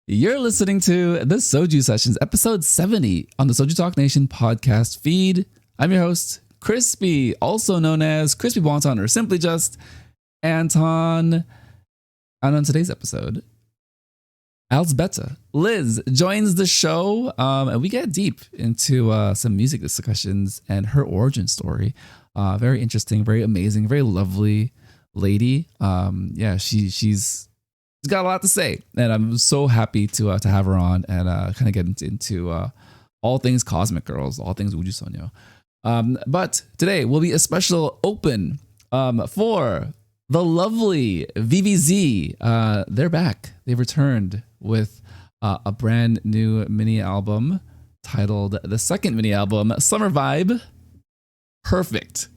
You're listening to the SojuSessions, episode 70 on the SojuTalk Nation podcast feed. I'm your host, Crispy, also known as Crispy Bonton or simply just Anton. And on today's episode, Alzbeta, Liz, joins the show, and we get deep into some music discussions and her origin story. Very interesting, very amazing, very lovely lady. She's got a lot to say, and I'm so happy to have her on and kind of get into all things Cosmic Girls, all things Uju Sonyo. But today will be a special open for the lovely VIVIZ. They're back. They've returned with a brand new mini album titled the second mini album, Summer Vibe. Perfect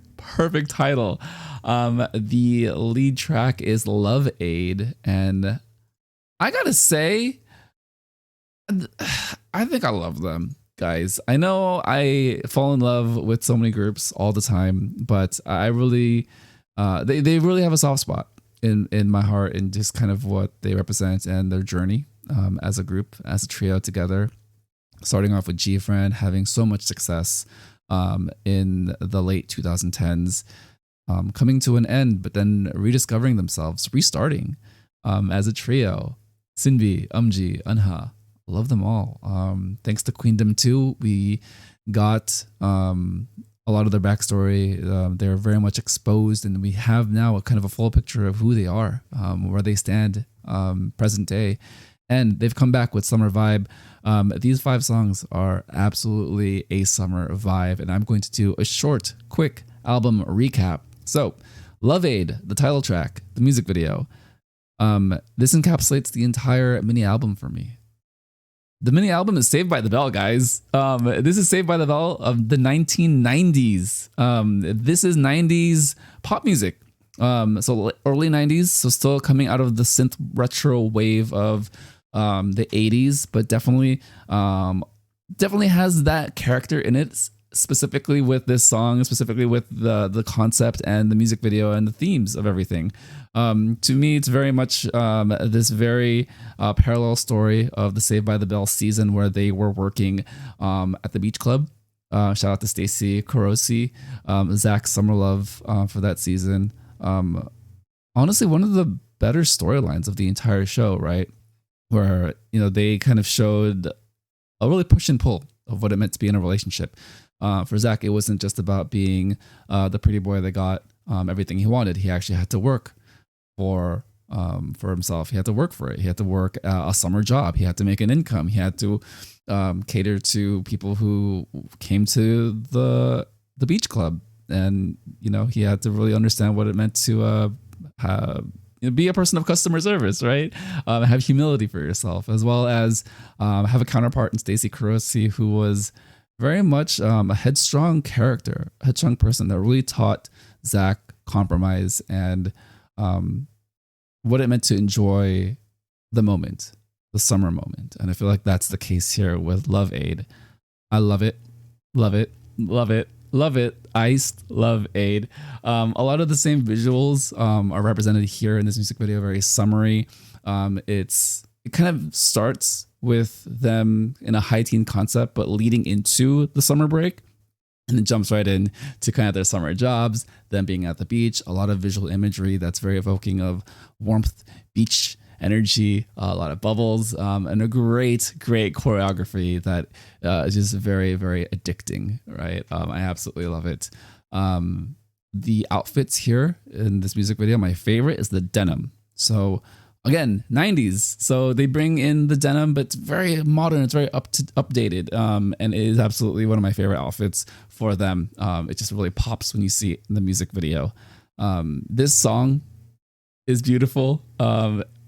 title. The lead track is Love Aid, and I gotta say, I think I love them, guys. I know I fall in love with so many groups all the time, but I really, they really have a soft spot in my heart, and just kind of what they represent and their journey as a group, as a trio together, starting off with G-Friend, having so much success in the late 2010s, coming to an end, but then rediscovering themselves, restarting as a trio. Sinbi, Umji, Unha, love them all. Thanks to Queendom 2, we got a lot of their backstory. They're very much exposed, and we have now a kind of a full picture of who they are, where they stand present day. And they've come back with Summer Vibe. These 5 songs are absolutely a summer vibe, and I'm going to do a short, quick album recap. So, Love Aid, the title track, the music video. This encapsulates the entire mini album for me. The mini album is Saved by the Bell, guys. This is Saved by the Bell of the 1990s. This is 90s pop music. So early 90s, so still coming out of the synth retro wave of the 80s, but definitely has that character in it, specifically with this song, specifically with the concept and the music video and the themes of everything. To me, it's very much this very parallel story of the Saved by the Bell season, where they were working at the beach club. Shout out to Stacy Carosi, Zach Summerlove for that season. Honestly, one of the better storylines of the entire show, right? Where, they kind of showed a really push and pull of what it meant to be in a relationship. For Zach, it wasn't just about being the pretty boy that got everything he wanted. He actually had to work for himself. He had to work for it. He had to work a summer job. He had to make an income. He had to cater to people who came to the beach club. And, he had to really understand what it meant to be a person of customer service, right? Have humility for yourself, as well as have a counterpart in Stacey Carosi, who was very much a headstrong character, a headstrong person that really taught Zach compromise and what it meant to enjoy the moment, the summer moment. And I feel like that's the case here with Love Aid. I love it, love it, love it. Love it. Iced Love Aid. A lot of the same visuals are represented here in this music video, very summery. It kind of starts with them in a high teen concept, but leading into the summer break, and it jumps right in to kind of their summer jobs, them being at the beach, a lot of visual imagery that's very evoking of warmth, beach energy, a lot of bubbles, and a great choreography that is just very, very addicting, right? I absolutely love it. The outfits here in this music video, my favorite is the denim. So again, 90s. So they bring in the denim, but it's very modern. It's very updated. And it is absolutely one of my favorite outfits for them. It just really pops when you see it in the music video. This song is beautiful.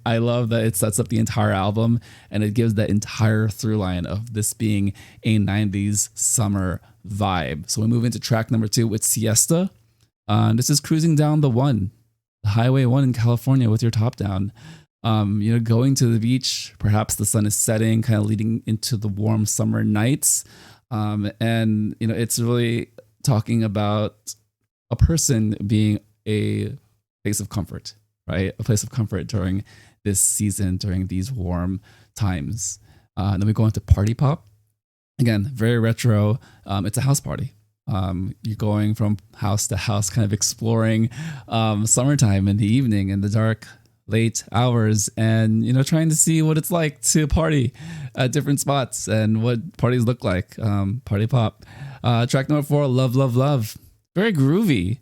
I love that it sets up the entire album, and it gives that entire through line of this being a 90s summer vibe. So we move into track number 2 with Siesta. This is cruising down the Highway 1 in California with your top down. Going to the beach, perhaps the sun is setting, kind of leading into the warm summer nights. And it's really talking about a person being a place of comfort, right? A place of comfort during this season, during these warm times. Then we go into party pop. Again, very retro. It's a house party. You're going from house to house, kind of exploring summertime in the evening, in the dark, late hours, and trying to see what it's like to party at different spots and what parties look like. Party pop. Track number 4, Love, Love, Love. Very groovy.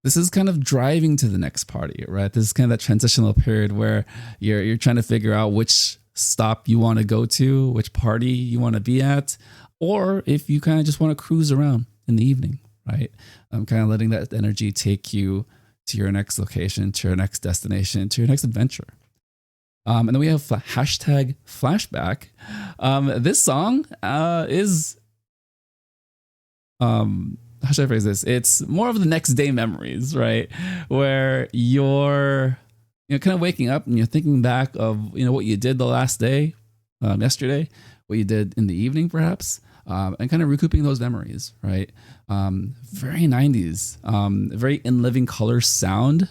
This is kind of driving to the next party, right? This is kind of that transitional period where you're trying to figure out which stop you want to go to, which party you want to be at, or if you kind of just want to cruise around in the evening, right? Kind of letting that energy take you to your next location, to your next destination, to your next adventure. And then we have hashtag flashback. This song is, how should I phrase this? It's more of the next day memories, right? Where you're kind of waking up and you're thinking back of, what you did the last day, yesterday, what you did in the evening, perhaps, and kind of recouping those memories, right? Very 90s, very In Living Color sound.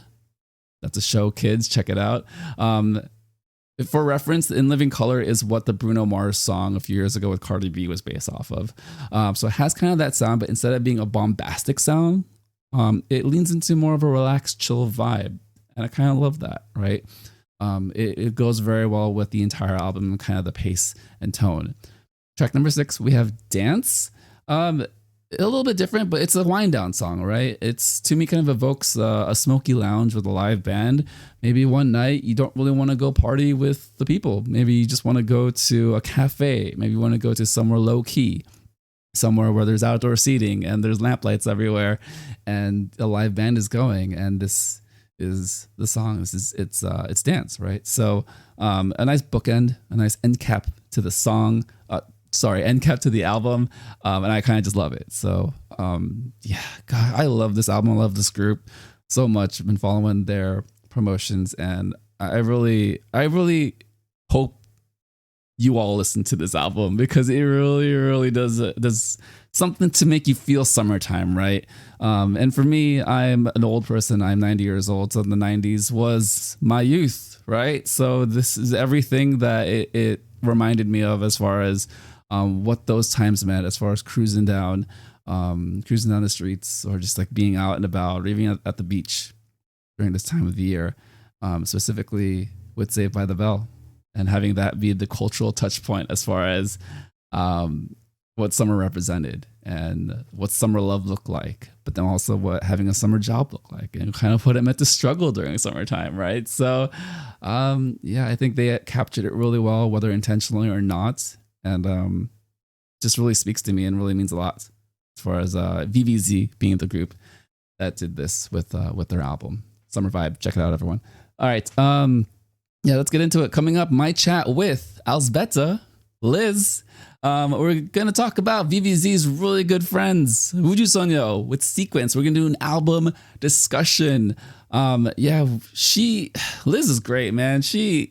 That's a show, kids, check it out. For reference, In Living Color is what the Bruno Mars song a few years ago with Cardi B was based off of. So it has kind of that sound, but instead of being a bombastic sound, it leans into more of a relaxed, chill vibe. And I kind of love that, right? It goes very well with the entire album and kind of the pace and tone. Track number 6, we have Dance. A little bit different, but it's a wind down song, right? It's, to me, kind of evokes a smoky lounge with a live band. Maybe one night you don't really want to go party with the people. Maybe you just want to go to a cafe. Maybe you want to go to somewhere low key, somewhere where there's outdoor seating and there's lamplights everywhere and a live band is going. And this is the song. It's Dance, right? So a nice bookend, a nice end cap to the song. End cap to the album, and I kind of just love it. So yeah, God, I love this album. I love this group so much. I've been following their promotions, and I really hope you all listen to this album because it really does something to make you feel summertime, right? And for me, I'm an old person. I'm 90 years old, so the 90s was my youth, right? So this is everything that it reminded me of as far as what those times meant, as far as cruising down the streets, or just like being out and about, or even at the beach during this time of the year, specifically with Saved by the Bell, and having that be the cultural touch point as far as what summer represented and what summer love looked like, but then also what having a summer job looked like, and kind of what it meant to struggle during summertime, right? So yeah, I think they captured it really well, whether intentionally or not. And just really speaks to me and really means a lot as far as VIVIZ being the group that did this with their album Summer Vibe. Check it out, everyone. All right, yeah, let's get into it. Coming up, my chat with Alzbeta, Liz. We're gonna talk about VIVIZ's really good friends, WJSN with Sequence. We're gonna do an album discussion. Yeah, Liz is great, man. She's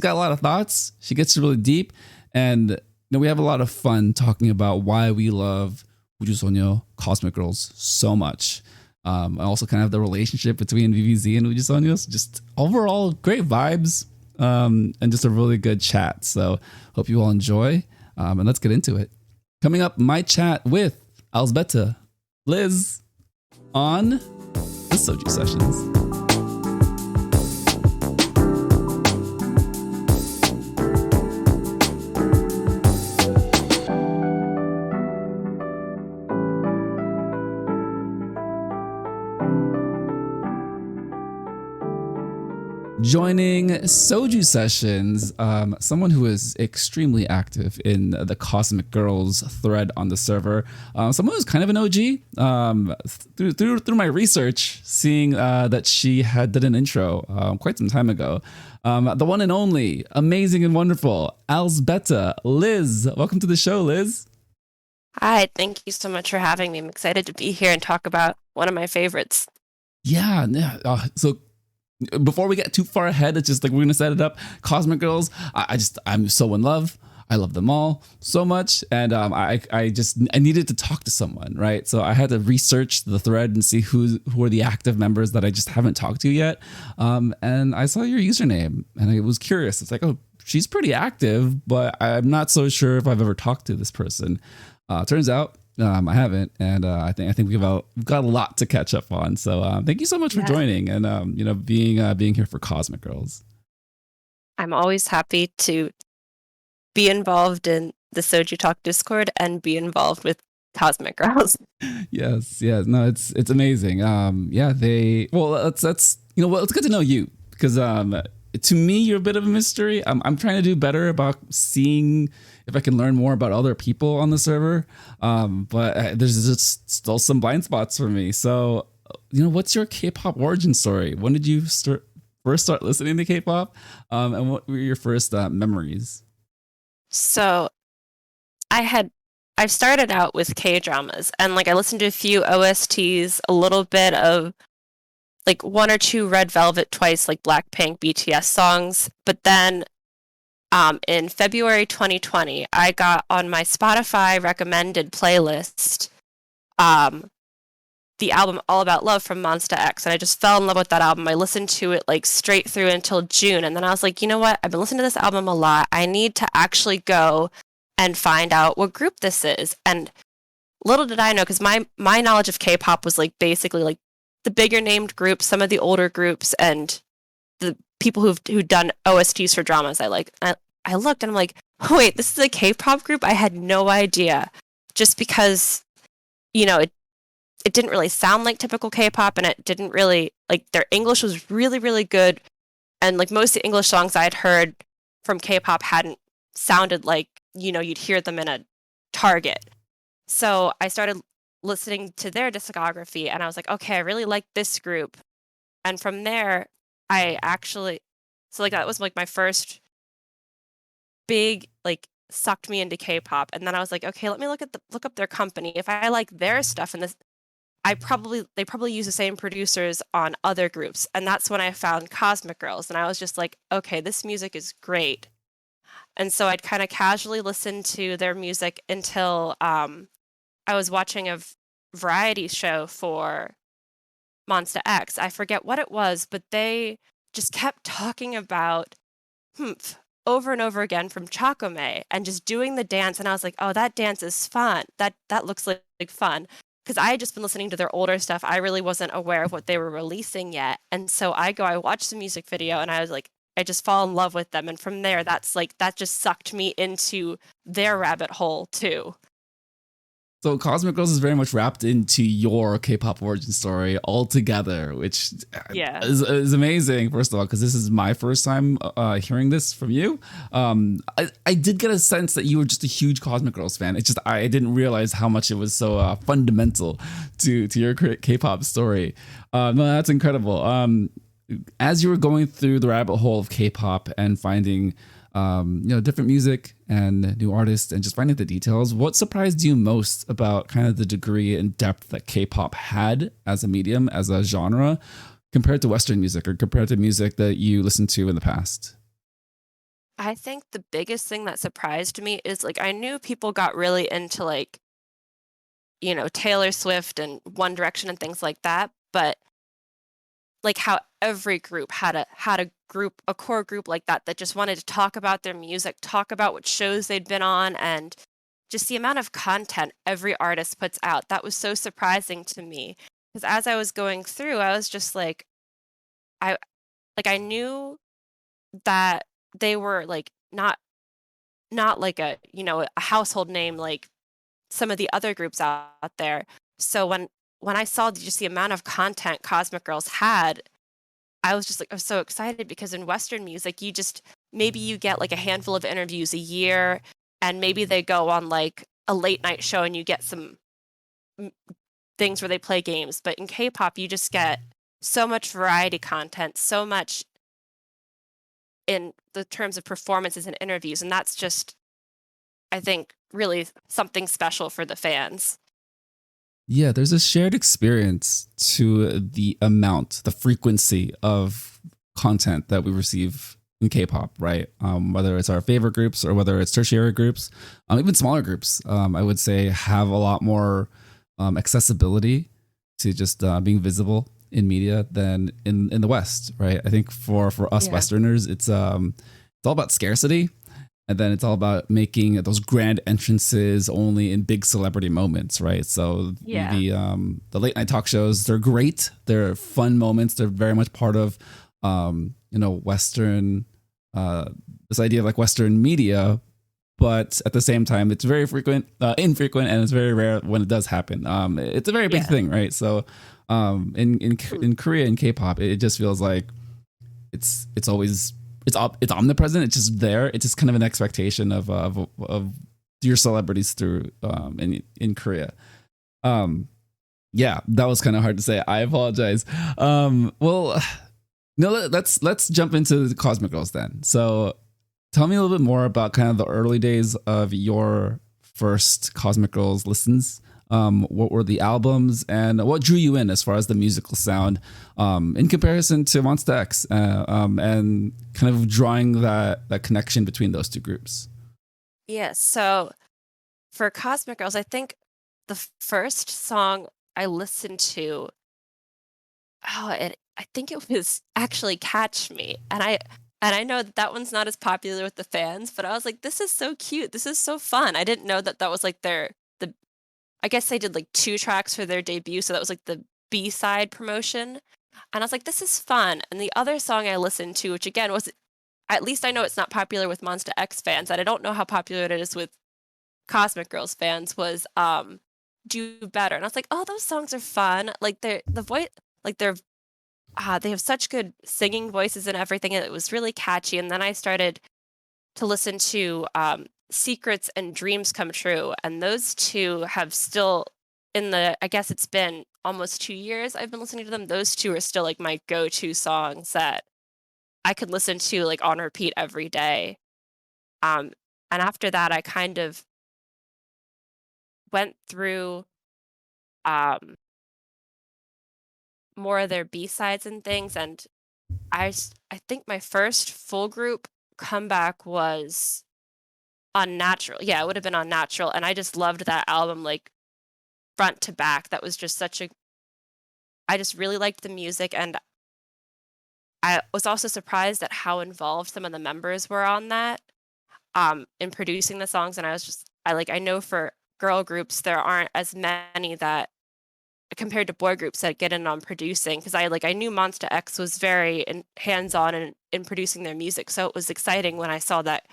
got a lot of thoughts. She gets really deep. And we have a lot of fun talking about why we love WJSN, Cosmic Girls, so much. I also kind of have the relationship between VIVIZ and WJSN. So just overall great vibes, and just a really good chat. So hope you all enjoy, and let's get into it. Coming up, my chat with Alzbeta, Liz, on the SojuSessions. Joining SojuSessions, someone who is extremely active in the Cosmic Girls thread on the server, someone who's kind of an OG. Through my research, seeing that she did an intro quite some time ago. The one and only, amazing and wonderful, Alzbeta, Liz. Welcome to the show, Liz. Hi, thank you so much for having me. I'm excited to be here and talk about one of my favorites. Yeah. So before we get too far ahead, it's just like we're gonna set it up. Cosmic Girls, I'm so in love. I love them all so much, and I needed to talk to someone, right? So I had to research the thread and see who are the active members that I just haven't talked to yet. And I saw your username, and I was curious. It's like, oh, she's pretty active, but I'm not so sure if I've ever talked to this person. Turns out I haven't, and I think we've got a lot to catch up on. So thank you so much for joining, and being here for Cosmic Girls. I'm always happy to be involved in the SojuTalk Discord and be involved with Cosmic Girls. Yes, no, it's amazing. Let's get to know you, because to me you're a bit of a mystery. I'm trying to do better about seeing if I can learn more about other people on the server, but there's just still some blind spots for me. So, what's your K-pop origin story? When did you first start listening to K-pop, and what were your first memories? So I've started out with K-dramas, and like I listened to a few OSTs, a little bit of like one or two Red Velvet, twice like Blackpink, BTS songs. But then in February 2020, I got on my Spotify recommended playlist the album All About Love from Monsta X, and I just fell in love with that album. I listened to it like straight through until June, and then I was like, you know what? I've been listening to this album a lot. I need to actually go and find out what group this is. And little did I know, because my knowledge of K-pop was like basically like the bigger named groups, some of the older groups, and the people who've done OSTs for dramas I like. I looked and I'm like, oh, wait, this is a K-pop group? I had no idea, just because, it didn't really sound like typical K-pop, and it didn't really, like, their English was really, really good, and like most of the English songs I'd heard from K-pop hadn't sounded like, you'd hear them in a Target. So I started listening to their discography, and I was like, okay, I really like this group. And from there, that was like my first big, like, sucked me into K-pop. And then I was like, okay, let me look up their company. If I like their stuff, and they probably use the same producers on other groups. And that's when I found Cosmic Girls, and I was just like, okay, this music is great. And so I'd kind of casually listen to their music until I was watching a variety show for Monsta X. I forget what it was, but they just kept talking about over and over again from Chakome and just doing the dance. And I was like, oh, that dance is fun. That looks like fun. Because I had just been listening to their older stuff. I really wasn't aware of what they were releasing yet. And so I watched the music video, and I was like, I just fall in love with them. And from there, that just sucked me into their rabbit hole too. So Cosmic Girls is very much wrapped into your K-pop origin story altogether, which is amazing, first of all, because this is my first time hearing this from you. I did get a sense that you were just a huge Cosmic Girls fan. It's just I didn't realize how much it was so fundamental to your K-pop story. No, that's incredible. As you were going through the rabbit hole of K-pop and finding different music and new artists and just finding the details, what surprised you most about kind of the degree and depth that K-pop had as a medium, as a genre, compared to Western music or compared to music that you listened to in the past? I think the biggest thing that surprised me is, like, I knew people got really into, like, Taylor Swift and One Direction and things like that, but like how every group had a core group like that just wanted to talk about their music, talk about what shows they'd been on, and just the amount of content every artist puts out. That was so surprising to me, because as I was going through, I was just like, I knew that they were like not like a household name like some of the other groups out there. So when I saw just the amount of content Cosmic Girls had, I was so excited, because in Western music, maybe you get like a handful of interviews a year, and maybe they go on like a late night show and you get some things where they play games. But in K-pop, you just get so much variety content, so much in the terms of performances and interviews. And that's just, I think, really something special for the fans. Yeah, there's a shared experience to the frequency of content that we receive in K-pop, right? Whether it's our favorite groups or whether it's tertiary groups, even smaller groups, I would say have a lot more accessibility to just being visible in media than in the West, right? I think for us Westerners, it's all about scarcity. And then it's all about making those grand entrances only in big celebrity moments, right? So the late night talk shows, they're great. They're fun moments. They're very much part of, Western, this idea of like Western media. But at the same time, it's very infrequent, and it's very rare when it does happen. It's a very big thing, right? So in Korea and K-pop, it just feels like it's always it's omnipresent. It's just there. It's just kind of an expectation of your celebrities through in Korea. Yeah, that was kind of hard to say. I apologize. Well, no, let's jump into the Cosmic Girls then. So tell me a little bit more about kind of the early days of your first Cosmic Girls listens. What were the albums and what drew you in as far as the musical sound in comparison to Monsta X and kind of drawing that connection between those two groups? Yeah, so for Cosmic Girls, I think the first song I listened to, I think it was actually Catch Me. And I know that one's not as popular with the fans, but I was like, this is so cute. This is so fun. I didn't know that was like I guess they did like 2 tracks for their debut, so that was like the B-side promotion. And I was like, this is fun. And the other song I listened to, which again was, at least I know it's not popular with Monsta X fans, and I don't know how popular it is with Cosmic Girls fans, was Do Better. And I was like, oh, those songs are fun. Like the voice, like they have such good singing voices and everything, and it was really catchy. And then I started to listen to Secrets and Dreams Come True, and those two have still I guess it's been almost 2 years I've been listening to them. Those two are still like my go-to songs that I could listen to like on repeat every day. And after that, I kind of went through more of their B-sides and things, and I think my first full group comeback was Unnatural. Yeah, it would have been Unnatural, and I just loved that album like front to back. That was just I just really liked the music, and I was also surprised at how involved some of the members were on that in producing the songs. And I know for girl groups there aren't as many that, compared to boy groups, that get in on producing, because I knew Monsta X was very hands-on in producing their music, so it was exciting when I saw that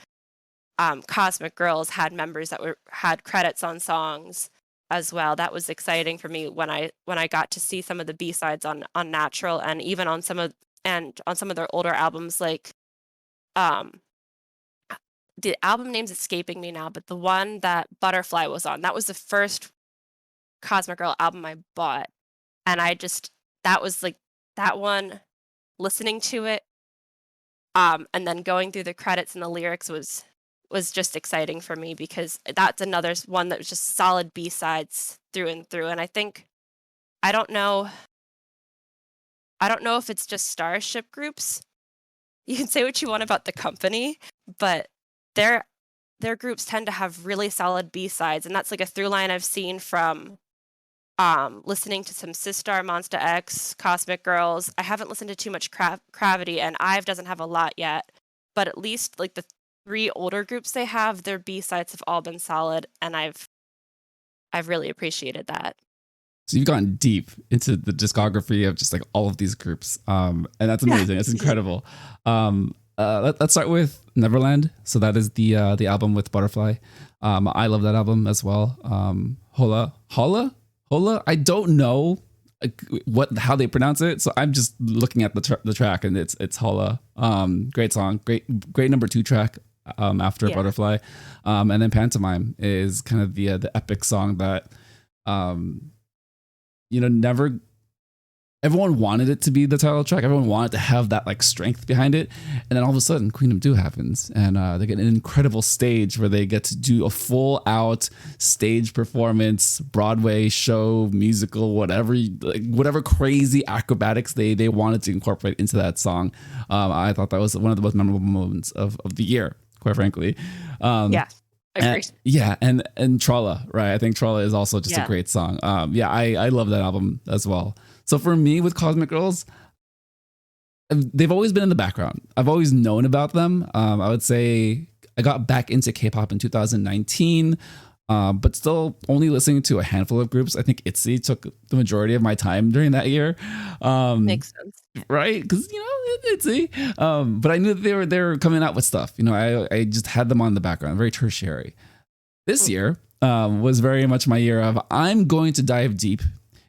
Cosmic Girls had members that had credits on songs as well. That was exciting for me when I got to see some of the B-sides on Unnatural, and even on some of their older albums, like the album name's escaping me now, but the one that Butterfly was on, that was the first Cosmic Girl album I bought, and that was like that one, listening to it and then going through the credits and the lyrics was just exciting for me, because that's another one that was just solid B-sides through and through. And I think I don't know if it's just Starship groups. You can say what you want about the company, but their groups tend to have really solid B-sides, and that's like a through line I've seen from listening to some Sistar, Monsta X, Cosmic Girls. I haven't listened to too much Gravity, and IVE doesn't have a lot yet, but at least like the 3 older groups they have, their B-sides have all been solid, and I've really appreciated that. So you've gone deep into the discography of just like all of these groups, and that's amazing. It's incredible. Let's start with Neverland. So that is the album with Butterfly. I love that album as well. Hola. I don't know how they pronounce it, so I'm just looking at the track, and it's Hola. Great song, great number 2 track after Butterfly, and then Pantomime is kind of the epic song that never everyone wanted it to be the title track. Everyone wanted to have that like strength behind it. And then all of a sudden Queendom 2 happens, and they get an incredible stage where they get to do a full out stage performance, Broadway show, musical, whatever crazy acrobatics they wanted to incorporate into that song. I thought that was one of the most memorable moments of the year, quite frankly. Yeah. Agreed. And Trolla, right? I think Trolla is also just a great song. I love that album as well. So for me with Cosmic Girls, they've always been in the background. I've always known about them. I would say I got back into K-pop in 2019, but still only listening to a handful of groups. I think ITZY took the majority of my time during that year. Makes sense. Right? Because, ITZY. But I knew that they were coming out with stuff. I just had them on the background, very tertiary. This year was very much my year of I'm going to dive deep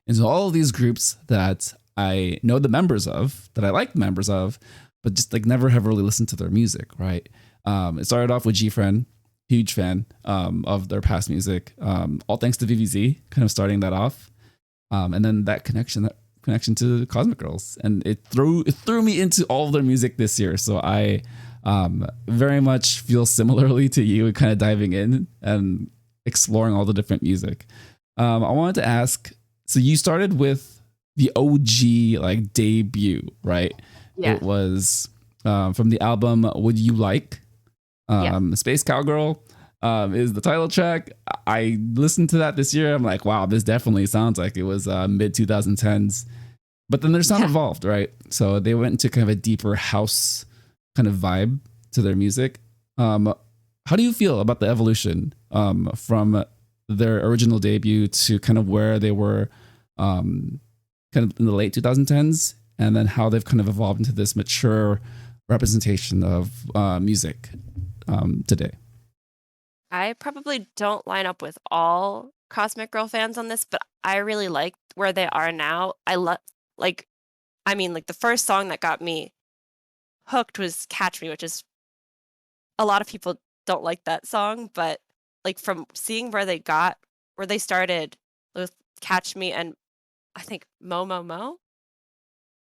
into all of these groups that I know the members of, that I like the members of, but just like never have really listened to their music, right? It started off with GFriend, huge fan of their past music, all thanks to VIVIZ kind of starting that off. And then that connection to Cosmic Girls, and it threw me into all of their music this year. So I very much feel similarly to you, kind of diving in and exploring all the different music. I wanted to ask, so you started with the OG like debut, right? Yeah. It was from the album Would You Like? Space Cowgirl is the title track. I listened to that this year. I'm like, wow, this definitely sounds like it was mid 2010s. But then their sound evolved, right? So they went into kind of a deeper house kind of vibe to their music. How do you feel about the evolution from their original debut to kind of where they were kind of in the late 2010s, and then how they've kind of evolved into this mature representation of music today? I probably don't line up with all Cosmic Girl fans on this, but I really like where they are now. The first song that got me hooked was Catch Me, which is, a lot of people don't like that song, but like from seeing where they started with Catch Me and I think Mo Mo Mo.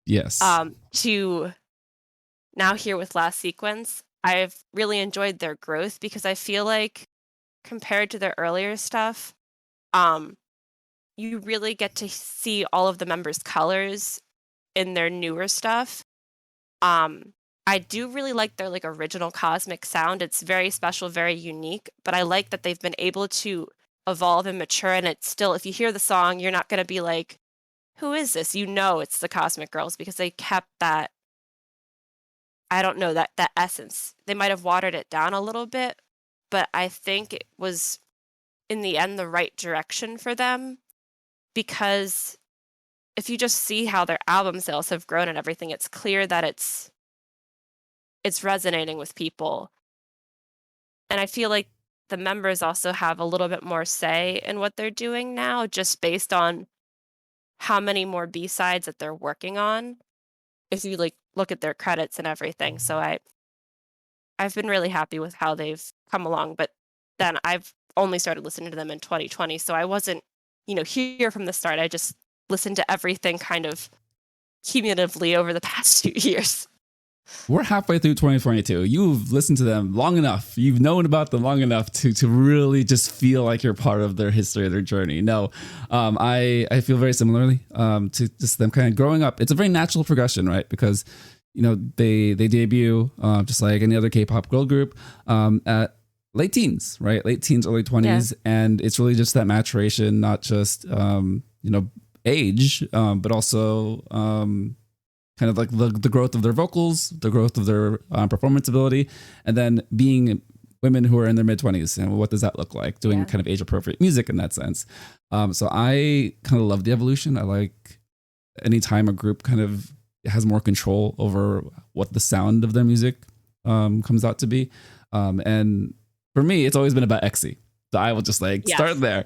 Yes. To now here with Last Sequence, I've really enjoyed their growth because I feel like compared to their earlier stuff, you really get to see all of the members' colors in their newer stuff. I do really like their like original cosmic sound. It's very special, very unique, but I like that they've been able to evolve and mature, and it's still, if you hear the song, you're not going to be like, who is this? It's the Cosmic Girls, because they kept that, I don't know, that essence. They might have watered it down a little bit, but I think it was in the end the right direction for them, because if you just see how their album sales have grown and everything, it's clear that it's resonating with people. And I feel like the members also have a little bit more say in what they're doing now, just based on how many more B-sides that they're working on, if you like look at their credits and everything. So I've been really happy with how they've come along, but then I've only started listening to them in 2020, so I wasn't, here from the start. I just listened to everything kind of cumulatively over the past 2 years. We're halfway through 2022. You've listened to them long enough. You've known about them long enough to really just feel like you're part of their history, their journey. No, I feel very similarly to just them kind of growing up. It's a very natural progression, right? Because, they debut just like any other K-pop girl group at late teens, right? Late teens, early 20s. Yeah. And it's really just that maturation, not just, age, but also kind of like the growth of their vocals, the growth of their performance ability, and then being women who are in their mid-20s. And what does that look like? Doing kind of age-appropriate music in that sense. So I kind of love the evolution. I like anytime a group kind of has more control over what the sound of their music comes out to be. And for me, it's always been about EXY. So I will just start there.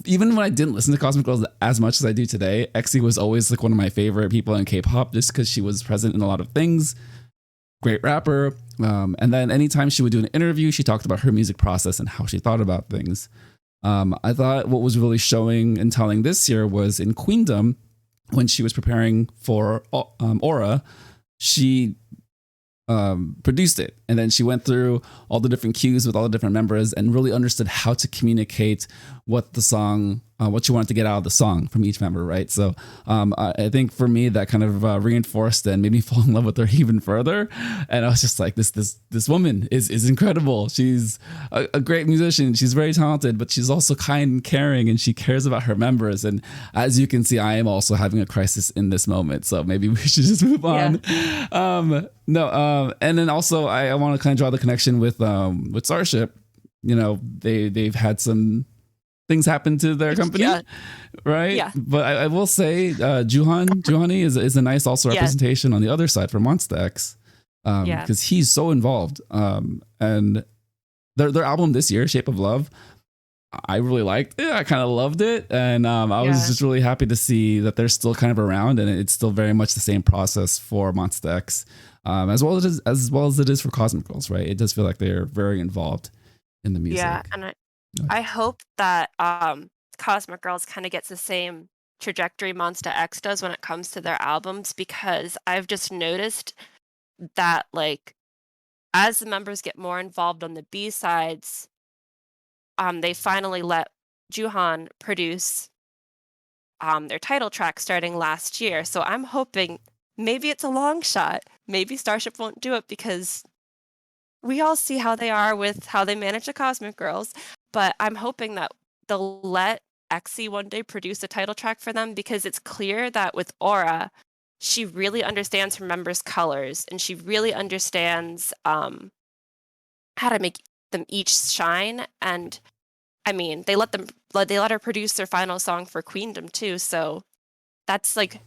Even when I didn't listen to Cosmic Girls as much as I do today, EXY was always like one of my favorite people in K-pop, just because she was present in a lot of things. Great rapper. And then anytime she would do an interview, she talked about her music process and how she thought about things. I thought what was really showing and telling this year was in Queendom, when she was preparing for Aura, she produced it. And then she went through all the different cues with all the different members and really understood how to communicate what the song, what you wanted to get out of the song from each member, right? So I think for me, that kind of reinforced and made me fall in love with her even further. And I was just like, this woman is incredible. She's a great musician. She's very talented, but she's also kind and caring, and she cares about her members. And as you can see, I am also having a crisis in this moment. So maybe we should just move on. Yeah. And then also I want to kind of draw the connection with Starship. You know, they've had some things happen to their company, right? Yeah. But I will say, Juhani is a nice also representation on the other side for Monsta X, because he's so involved. And their album this year, Shape of Love, I really liked it. I kind of loved it, and I was just really happy to see that they're still kind of around, and it's still very much the same process for Monsta X, as well as it is for Cosmic Girls, right? It does feel like they're very involved in the music. Yeah, and I hope that Cosmic Girls kind of gets the same trajectory Monsta X does when it comes to their albums, because I've just noticed that, like, as the members get more involved on the B-sides, they finally let Juhan produce their title track starting last year. So I'm hoping, maybe it's a long shot, maybe Starship won't do it, because we all see how they are with how they manage the Cosmic Girls, but I'm hoping that they'll let Exy one day produce a title track for them, because it's clear that with Aura, she really understands her members' colors, and she really understands how to make them each shine. And I mean, they let her produce their final song for Queendom too, so that's like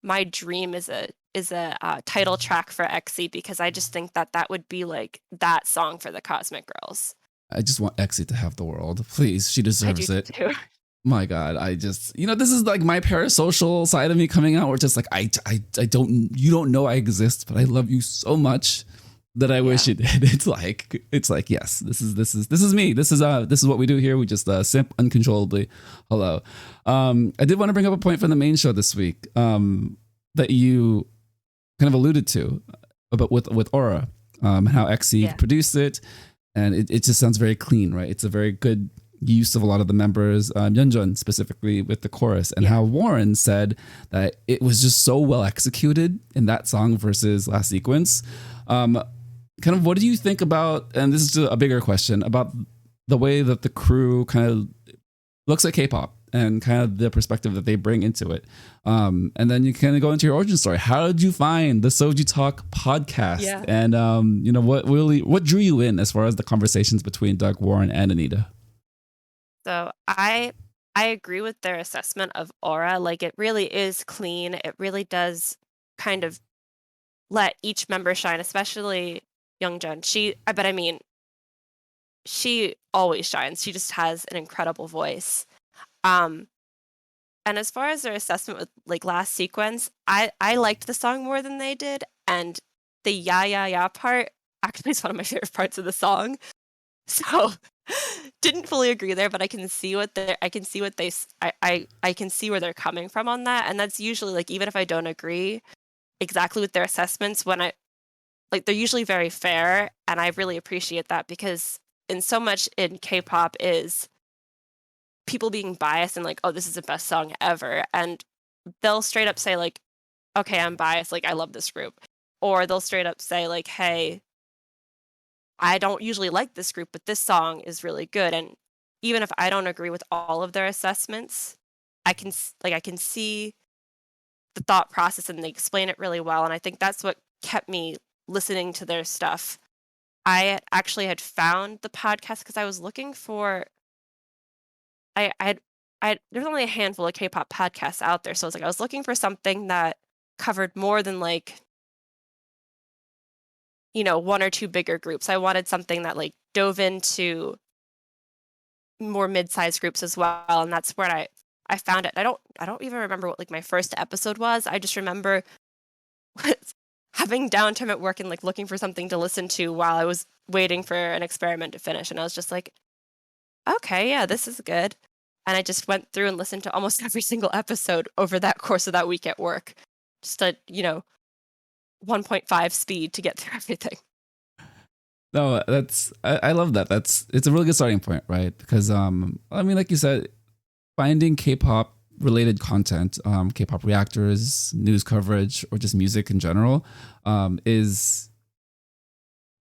my dream is a title track for Exy, because I just think that would be like that song for the Cosmic Girls. I just want Exy to have the world, please. She deserves it. Too. My God, I just, this is like my parasocial side of me coming out, where just like you don't know I exist, but I love you so much that I wish you did. It's like yes, this is me. This is what we do here. We just simp uncontrollably. Hello. I did want to bring up a point from the main show this week that you kind of alluded to about with Aura, how Exy produced it, and it just sounds very clean, right? It's a very good use of a lot of the members, Yeonjun specifically with the chorus, and how Warren said that it was just so well executed in that song versus Last Sequence. Kind of what do you think about, and this is a bigger question, about the way that the crew kind of looks at K-pop and kind of the perspective that they bring into it. And then you kind of go into your origin story. How did you find the SojuTalk podcast? Yeah. And what drew you in as far as the conversations between Doug, Warren, and Anita? So I agree with their assessment of Aura. Like, it really is clean. It really does kind of let each member shine, especially Youngjun. She always shines. She just has an incredible voice. And as far as their assessment with like Last Sequence, I liked the song more than they did, and the ya ya ya part actually is one of my favorite parts of the song. So didn't fully agree there, but I can see where they're coming from on that. And that's usually, like, even if I don't agree exactly with their assessments, when they're usually very fair, and I really appreciate that, because in so much in K-pop is people being biased and like, oh, this is the best song ever, and they'll straight up say like, okay, I'm biased, like, I love this group. Or they'll straight up say like, hey, I don't usually like this group, but this song is really good. And even if I don't agree with all of their assessments, I can see the thought process, and they explain it really well. And I think that's what kept me listening to their stuff. I actually had found the podcast because I was looking for, there's only a handful of K-pop podcasts out there. So I was looking for something that covered more than like, one or two bigger groups. I wanted something that like dove into more mid-sized groups as well. And that's where I found it. I don't even remember what like my first episode was. I just remember having downtime at work and like looking for something to listen to while I was waiting for an experiment to finish. And I was just like, okay, yeah, this is good. And I just went through and listened to almost every single episode over that course of that week at work. Just at, 1.5 speed to get through everything. No, I love that. It's a really good starting point, right? Because I mean, like you said, finding K-pop related content, K-pop reactors, news coverage, or just music in general, is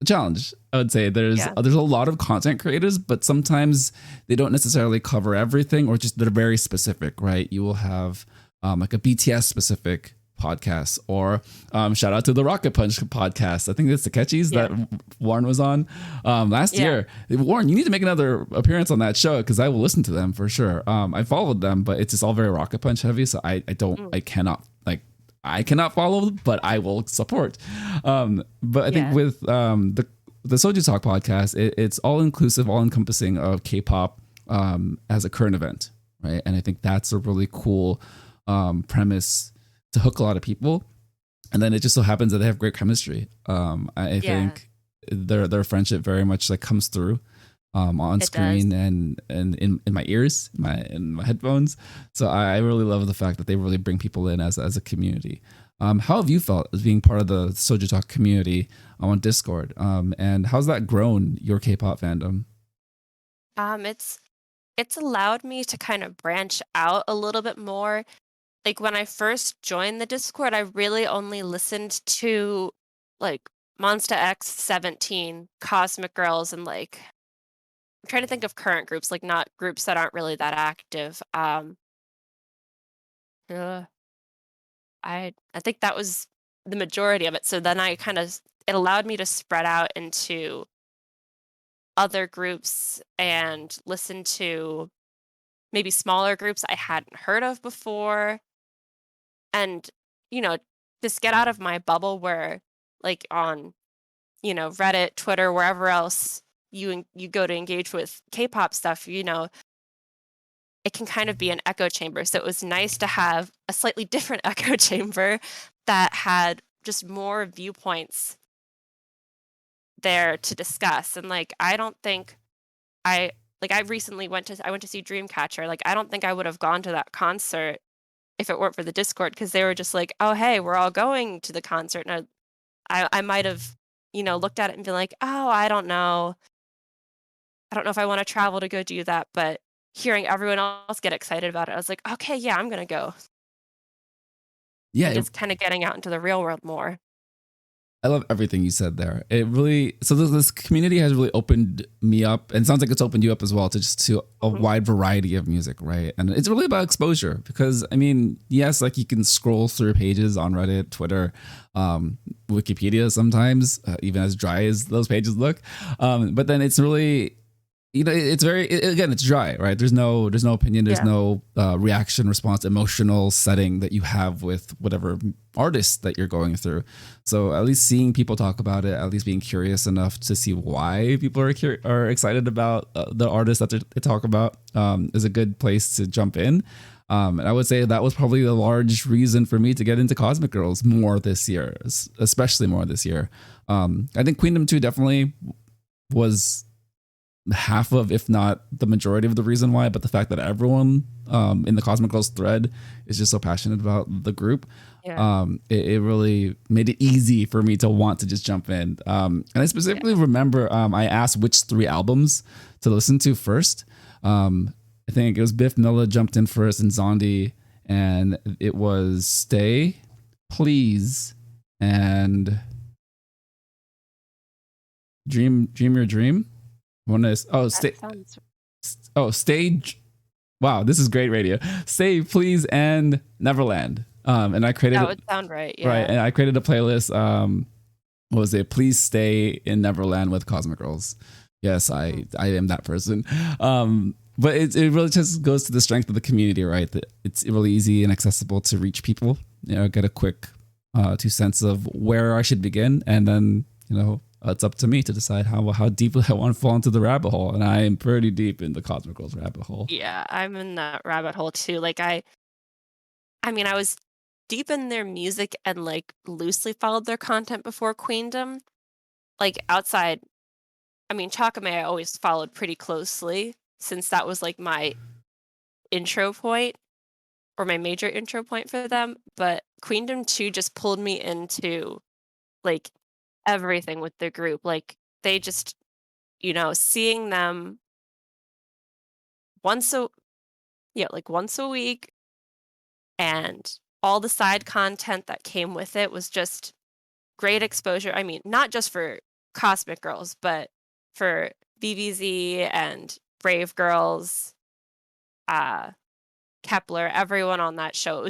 a challenge. I would say there's Yeah. a lot of content creators, but sometimes they don't necessarily cover everything, or just they're very specific, right? You will have like a BTS specific podcast, or shout out to the Rocket Punch podcast. I think that's the Catchies that Warren was on last year. Warren, you need to make another appearance on that show, because I will listen to them for sure. I followed them, but it's just all very Rocket Punch heavy, so I cannot follow, but I will support. But I think with the SojuTalk podcast, it's all inclusive, all encompassing of K-pop as a current event, right? And I think that's a really cool premise to hook a lot of people. And then it just so happens that they have great chemistry. I think their friendship very much like comes through on screen and in my ears, in my headphones. So I really love the fact that they really bring people in as a community. How have you felt as being part of the SojuTalk community on Discord? And how's that grown your K-pop fandom? It's allowed me to kind of branch out a little bit more. Like when I first joined the Discord, I really only listened to like Monsta X, 17, Cosmic Girls, and like I'm trying to think of current groups, like not groups that aren't really that active. Uh, I think that was the majority of it. So then it allowed me to spread out into other groups and listen to maybe smaller groups I hadn't heard of before. And, just get out of my bubble where like on, Reddit, Twitter, wherever else you go to engage with K-pop stuff, it can kind of be an echo chamber. So it was nice to have a slightly different echo chamber that had just more viewpoints there to discuss. And like I don't think I recently went to see Dreamcatcher. Like I don't think I would have gone to that concert if it weren't for the Discord, because they were just like, "Oh, hey, we're all going to the concert." And I might have, looked at it and been like, "Oh, I don't know. I don't know if I want to travel to go do that." But hearing everyone else get excited about it, I was like, "Okay, yeah, I'm gonna go." Yeah, And just kind of getting out into the real world more. I love everything you said there. It really, so this community has really opened me up, and it sounds like it's opened you up as well to a wide variety of music, right? And it's really about exposure, because I mean, yes, like you can scroll through pages on Reddit, Twitter, Wikipedia sometimes, even as dry as those pages look. But then it's really, it's very, again, it's dry, right? There's no opinion, there's no reaction, response, emotional setting that you have with whatever artist that you're going through. So at least seeing people talk about it, at least being curious enough to see why people are excited about the artist that they talk about, is a good place to jump in. And I would say that was probably the large reason for me to get into Cosmic Girls more this year, especially more this year. I think Queendom 2 definitely was half of, if not the majority of the reason why, but the fact that everyone in the Cosmic Girls thread is just so passionate about the group. It really made it easy for me to want to just jump in. And I specifically remember I asked which 3 albums to listen to first. I think it was Biff Miller jumped in first, and Zondi, and it was Stay, Please, and Dream Your Dream. One is Stay. Wow, this is great radio. Stay, Please, and Neverland. And I created that would sound right. Yeah. Right, and I created a playlist. What was it? Please Stay in Neverland with Cosmic Girls. Yes, I am that person. But it really just goes to the strength of the community, right? That it's really easy and accessible to reach people. Get a quick 2 cents of where I should begin, and then it's up to me to decide how deeply I want to fall into the rabbit hole. And I am pretty deep in the Cosmic Girls rabbit hole. Yeah, I'm in that rabbit hole too. Like I was deep in their music and like loosely followed their content before Queendom. Like outside, Chakame I always followed pretty closely. since that was like my intro point or my major intro point for them. But Queendom 2 just pulled me into like everything with the group. Like they just, seeing them once a once a week, and all the side content that came with it was just great exposure. I mean, not just for Cosmic Girls, but for VVZ and Brave Girls, Kepler, everyone on that show.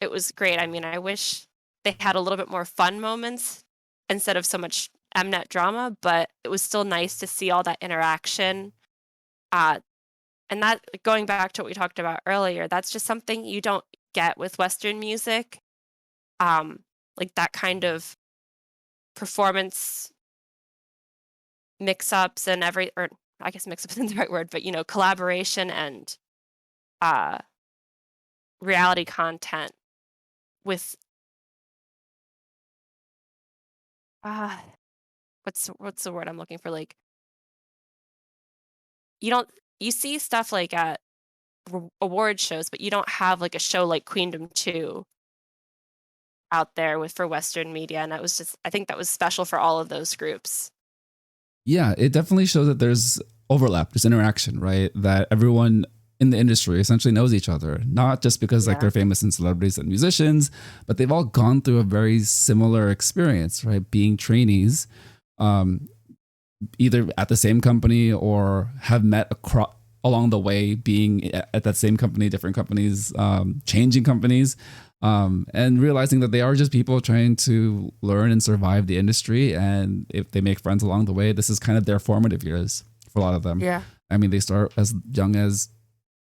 It was great. I mean, I wish they had a little bit more fun moments instead of so much Mnet drama, but it was still nice to see all that interaction. And that, going back to what we talked about earlier, that's just something you don't get with Western music. Like that kind of performance mix-ups and or I guess mix-ups isn't the right word, but collaboration and reality content with what's the word I'm looking for? Like you see stuff like at award shows, but you don't have like a show like Queendom 2 out there for Western media, and I think that was special for all of those groups. Yeah, it definitely shows that there's overlap, there's interaction, right? That everyone in the industry essentially knows each other, not just because like they're famous and celebrities and musicians, but they've all gone through a very similar experience, right? Being trainees, either at the same company or have met along the way, being at that same company, different companies, changing companies, and realizing that they are just people trying to learn and survive the industry. And if they make friends along the way, this is kind of their formative years for a lot of them. Yeah. I mean, they start as young as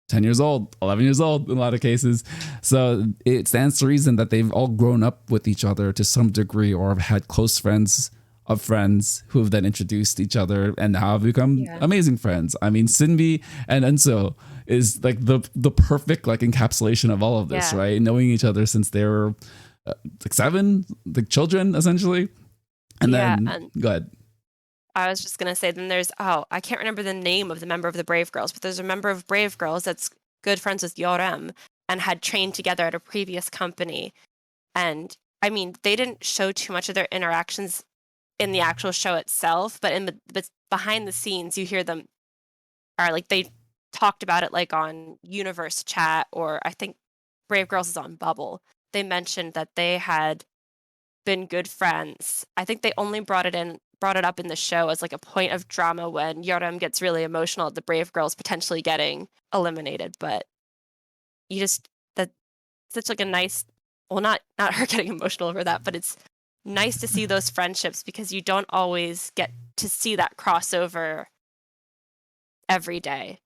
10 years old, 11 years old in a lot of cases. So it stands to reason that they've all grown up with each other to some degree, or have had close friends of friends who have then introduced each other and now have become amazing friends. I mean, Sinbi and Enso is like the perfect like encapsulation of all of this, right? Knowing each other since they were like 7, like children essentially. And then go ahead. I was just gonna say, then there's I can't remember the name of the member of the Brave Girls, but there's a member of Brave Girls that's good friends with Yorem and had trained together at a previous company. And I mean, they didn't show too much of their interactions in the actual show itself, but behind the scenes, you hear them are like they talked about it like on Universe Chat, or I think Brave Girls is on Bubble. They mentioned that they had been good friends. I think they only brought it up in the show as like a point of drama when Yorem gets really emotional at the Brave Girls potentially getting eliminated. But that's such like a nice, well, not her getting emotional over that, but it's nice to see those friendships because you don't always get to see that crossover every day.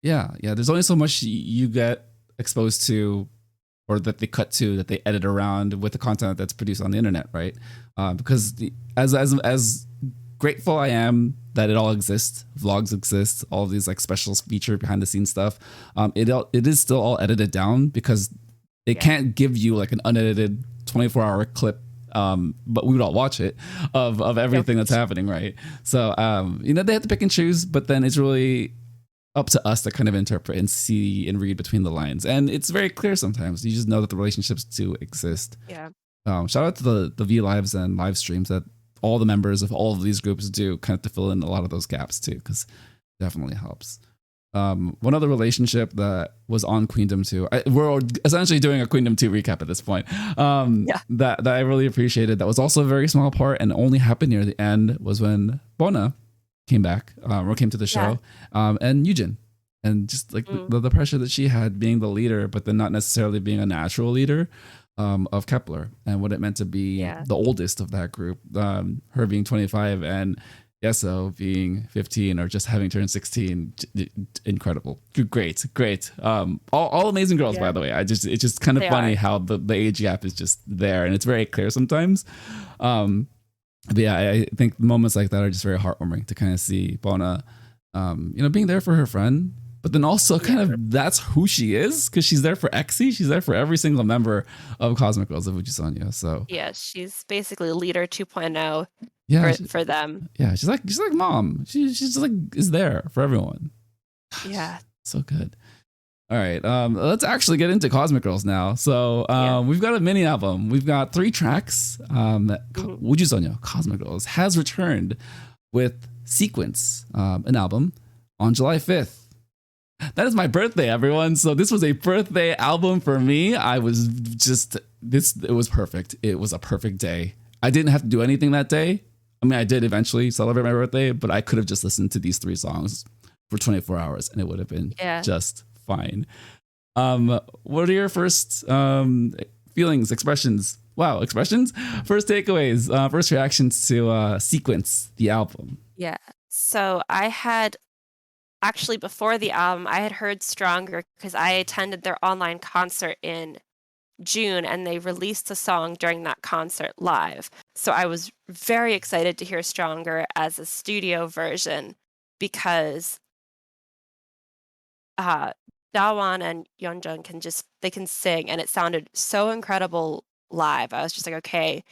Yeah. There's only so much you get exposed to, or that they cut to, that they edit around with the content that's produced on the internet, right? Because as grateful I am that it all exists, vlogs exist, all of these like special feature behind the scenes stuff, it is still all edited down because it can't give you like an unedited 24-hour clip. But we would all watch it of everything that's happening, right? So they have to pick and choose, but then it's really up to us to kind of interpret and see and read between the lines. And it's very clear sometimes. You just know that the relationships do exist. Yeah. Shout out to the V Lives and live streams that all the members of all of these groups do, kind of to fill in a lot of those gaps too, because it definitely helps. One other relationship that was on Queendom 2, we're essentially doing a Queendom 2 recap at this point, that I really appreciated, that was also a very small part and only happened near the end, was when Bona came back, or came to the show, and Yujin, and just like the pressure that she had being the leader, but then not necessarily being a natural leader of Kepler, and what it meant to be the oldest of that group, her being 25 and Yeso being 15 or just having turned 16. Incredible. Great. All amazing girls, by the way. It's just kind of funny how the age gap is just there, and it's very clear sometimes. But yeah, I think moments like that are just very heartwarming to kind of see Bona, being there for her friend, but then also kind of that's who she is, because she's there for Exy. She's there for every single member of Cosmic Girls of Ujisanya. So yeah, she's basically leader 2.0 for them. Yeah, she's like mom. She's just like is there for everyone. Yeah. So good. All right, let's actually get into Cosmic Girls now. So we've got a mini album. We've got 3 tracks. WJSN Cosmic Girls has returned with Sequence, an album on July 5th. That is my birthday, everyone. So this was a birthday album for me. I was just it was perfect. It was a perfect day. I didn't have to do anything that day. I mean, I did eventually celebrate my birthday, but I could have just listened to these 3 songs for 24 hours and it would have been just fine. What are your first feelings, expressions? Wow, expressions? First takeaways, first reactions to Sequence, the album. Yeah. So I had actually, before the album, I had heard Stronger because I attended their online concert in June and they released a song during that concert live. So I was very excited to hear Stronger as a studio version because Dawan and Yeonjun can sing and it sounded so incredible live. I was just like, okay,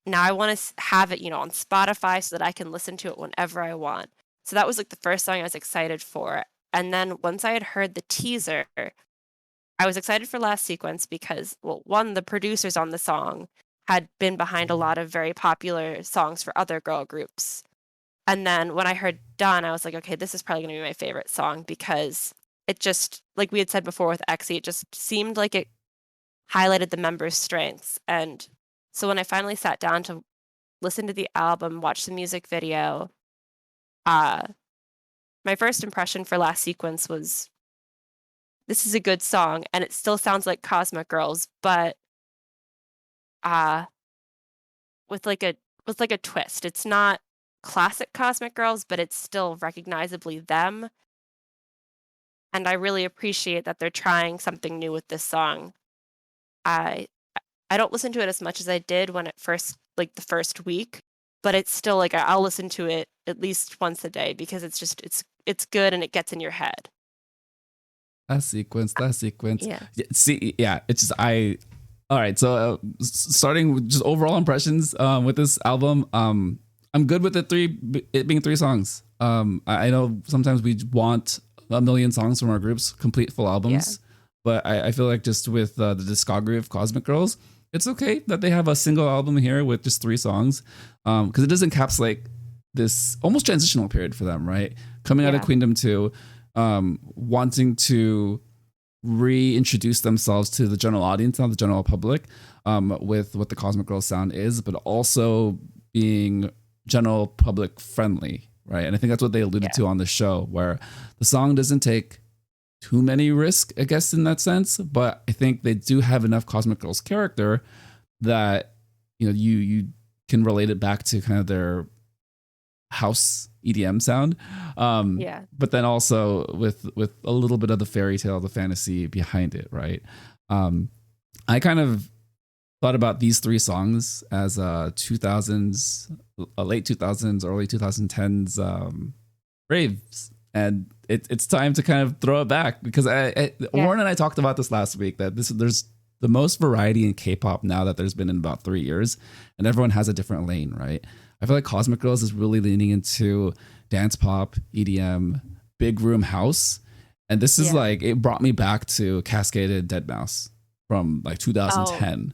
now I want to have it, on Spotify so that I can listen to it whenever I want. So that was like the first song I was excited for. And then once I had heard the teaser, I was excited for Last Sequence because, well, one, the producers on the song had been behind a lot of very popular songs for other girl groups. And then when I heard Dawn, I was like, okay, this is probably going to be my favorite song because it just, like we had said before with Exy, it just seemed like it highlighted the members' strengths. And so when I finally sat down to listen to the album, watch the music video, my first impression for Last Sequence was, this is a good song, and it still sounds like Cosmic Girls, but with like a twist. It's not classic Cosmic Girls, but it's still recognizably them. And I really appreciate that they're trying something new with this song. I don't listen to it as much as I did when it first, like the first week, but it's still like I'll listen to it at least once a day because it's good and it gets in your head. That sequence. Yeah. See, yeah, it's just all right, so starting with just overall impressions with this album, I'm good with it being 3 songs. I know sometimes we want a million songs from our groups, complete full albums, but I feel like just with the discography of Cosmic Girls, it's okay that they have a single album here with just 3 songs, because it does encapsulate this almost transitional period for them, right? Coming out of Queendom 2, wanting to reintroduce themselves to the general audience, not the general public, with what the Cosmic Girls sound is, but also being general public friendly, right? And I think that's what they alluded to on the show, where the song doesn't take too many risks, I guess, in that sense, but I think they do have enough Cosmic Girls character that you can relate it back to kind of their house EDM sound, but then also with a little bit of the fairy tale, the fantasy behind it, right? I kind of thought about these 3 songs as 2000s, late 2000s, early 2010s raves, and it's time to kind of throw it back because Warren and I talked about this last week that there's the most variety in K-pop now that there's been in about 3 years, and everyone has a different lane, right? I feel like Cosmic Girls is really leaning into dance pop, EDM, big room house. And this is like, it brought me back to Cascaded Deadmau5 from like 2010.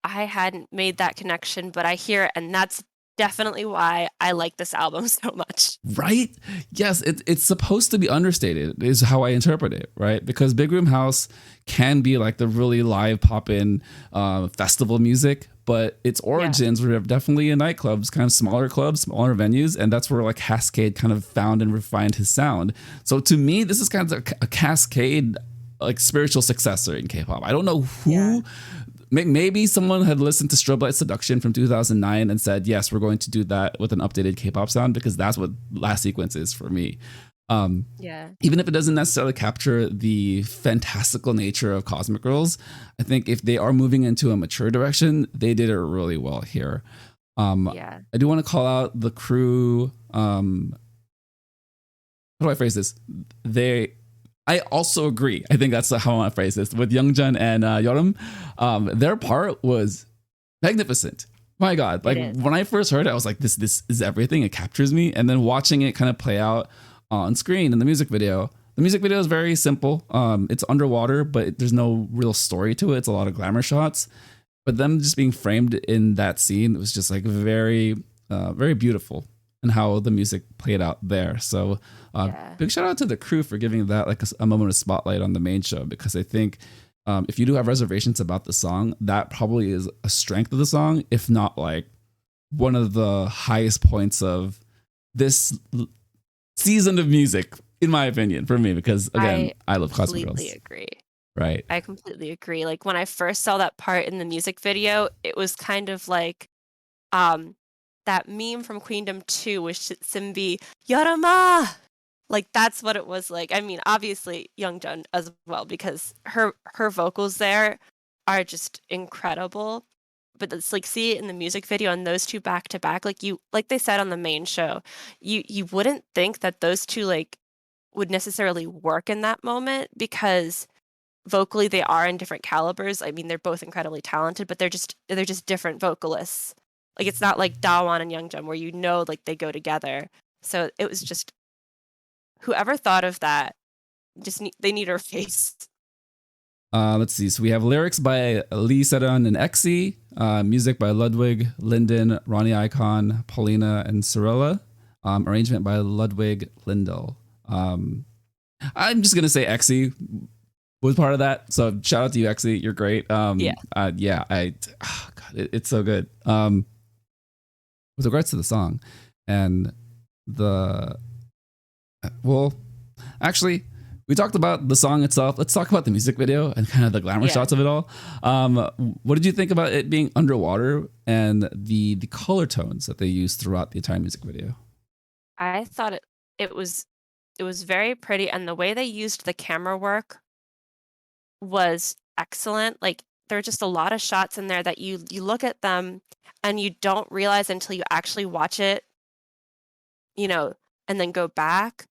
I hadn't made that connection, but I hear it, and that's definitely why I like this album so much. Right? Yes, it's supposed to be understated is how I interpret it, right? Because big room house can be like the really live pop-in festival music, but its origins were definitely in nightclubs, kind of smaller clubs, smaller venues, and that's where like Cascade kind of found and refined his sound. So to me, this is kind of a Cascade like spiritual successor in K-pop. I don't know who. Maybe someone had listened to Strobe Light Seduction from 2009 and said, yes, we're going to do that with an updated K-pop sound, because that's what Last Sequence is for me. Even if it doesn't necessarily capture the fantastical nature of Cosmic Girls, I think if they are moving into a mature direction, they did it really well here. I do want to call out the crew. How do I phrase this? I also agree. I think that's how I want to phrase this. With Youngjun and Yeoreum, their part was magnificent. My God, like when I first heard it, I was like, this is everything. It captures me. And then watching it kind of play out on screen in the music video, the music video is very simple. It's underwater, but there's no real story to it. It's a lot of glamour shots, but them just being framed in that scene was just like very, very beautiful, and how the music played out there. So big shout out to the crew for giving that like a moment of spotlight on the main show, because I think if you do have reservations about the song, that probably is a strength of the song, if not like one of the highest points of this season of music, in my opinion, for me, because again, I love Cosmic Girls. I completely agree. Right. I completely agree. Like when I first saw that part in the music video, it was kind of like that meme from Queendom 2 with Simbi, Yarama! Like that's what it was like. I mean, obviously Youngjun as well, because her vocals there are just incredible. But it's like, see it in the music video and those two back to back, like they said on the main show, you wouldn't think that those two like would necessarily work in that moment, because vocally they are in different calibers. I mean, they're both incredibly talented, but they're just different vocalists. Like it's not like Dawan and Youngjun where like they go together. So it was just, whoever thought of that, they need her face. Let's see. So we have lyrics by Lee Sedun and Exy, music by Ludwig, Linden, Ronnie Icon, Paulina, and Cirilla. Arrangement by Ludwig Lindell. I'm just gonna say Exy was part of that. So shout out to you, Exy. You're great. It's so good. With regards to the song and actually, we talked about the song itself. Let's talk about the music video and kind of the glamour shots of it all. What did you think about it being underwater and the color tones that they used throughout the entire music video? I thought it was very pretty, and the way they used the camera work was excellent. Like there are just a lot of shots in there that you look at them and you don't realize until you actually watch it, and then go back.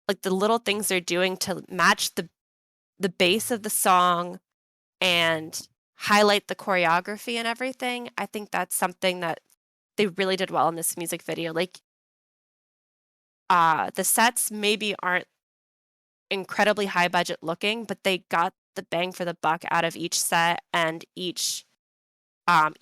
Like the little things they're doing to match the bass of the song and highlight the choreography and everything. I think that's something that they really did well in this music video. Like the sets maybe aren't incredibly high budget looking, but they got the bang for the buck out of each set and each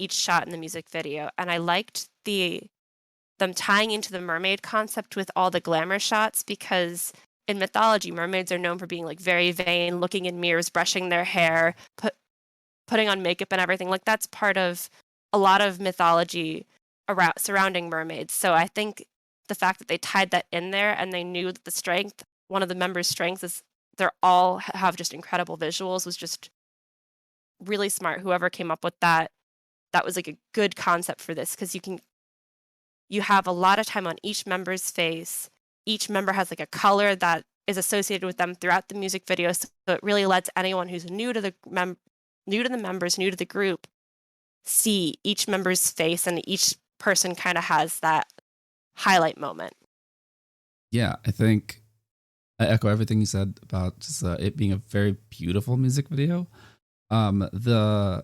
shot in the music video. And I liked them tying into the mermaid concept with all the glamour shots, because in mythology, mermaids are known for being like very vain, looking in mirrors, brushing their hair, putting on makeup and everything. Like that's part of a lot of mythology surrounding mermaids. So I think the fact that they tied that in there, and they knew that one of the members' strengths is they're all have just incredible visuals, was just really smart. Whoever came up with that was like a good concept for this, because you have a lot of time on each member's face. Each member has like a color that is associated with them throughout the music video. So it really lets anyone who's new to the members, new to the group, see each member's face, and each person kind of has that highlight moment. Yeah, I think I echo everything you said about just it being a very beautiful music video. The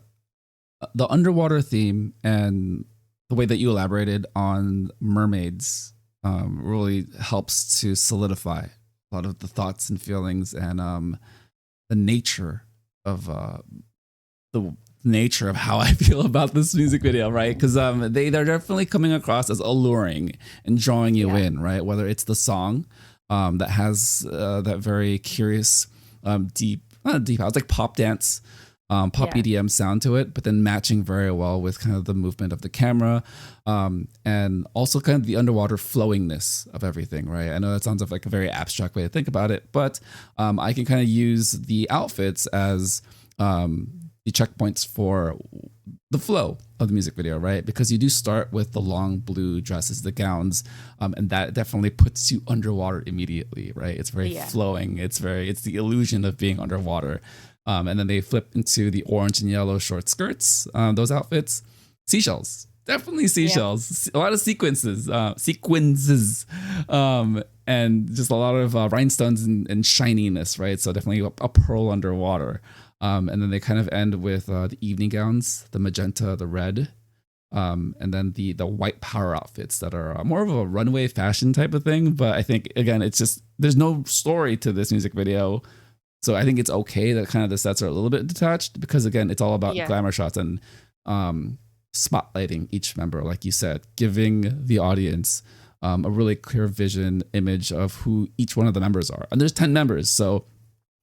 underwater theme and the way that you elaborated on mermaids really helps to solidify a lot of the thoughts and feelings and the nature of how I feel about this music video, right? Because they're definitely coming across as alluring and drawing you in, right? Whether it's the song that has that very curious, deep house, like pop dance, EDM sound to it, but then matching very well with kind of the movement of the camera, and also kind of the underwater flowingness of everything, right? I know that sounds like a very abstract way to think about it, but I can kind of use the outfits as the checkpoints for the flow of the music video, right? Because you do start with the long blue dresses, the gowns, and that definitely puts you underwater immediately, right? It's very flowing. It's the illusion of being underwater. And then they flip into the orange and yellow short skirts, those outfits. Seashells, definitely seashells. A lot of sequences, and just a lot of rhinestones and shininess, right? So definitely a pearl underwater. And then they kind of end with the evening gowns, the magenta, the red, And then the white power outfits that are more of a runway fashion type of thing. But I think again, it's just there's no story to this music video, so I think it's okay that kind of the sets are a little bit detached because again, it's all about Yeah. glamour shots and spotlighting each member, like you said, giving the audience a really clear vision image of who each one of the members are. And there's 10 members, so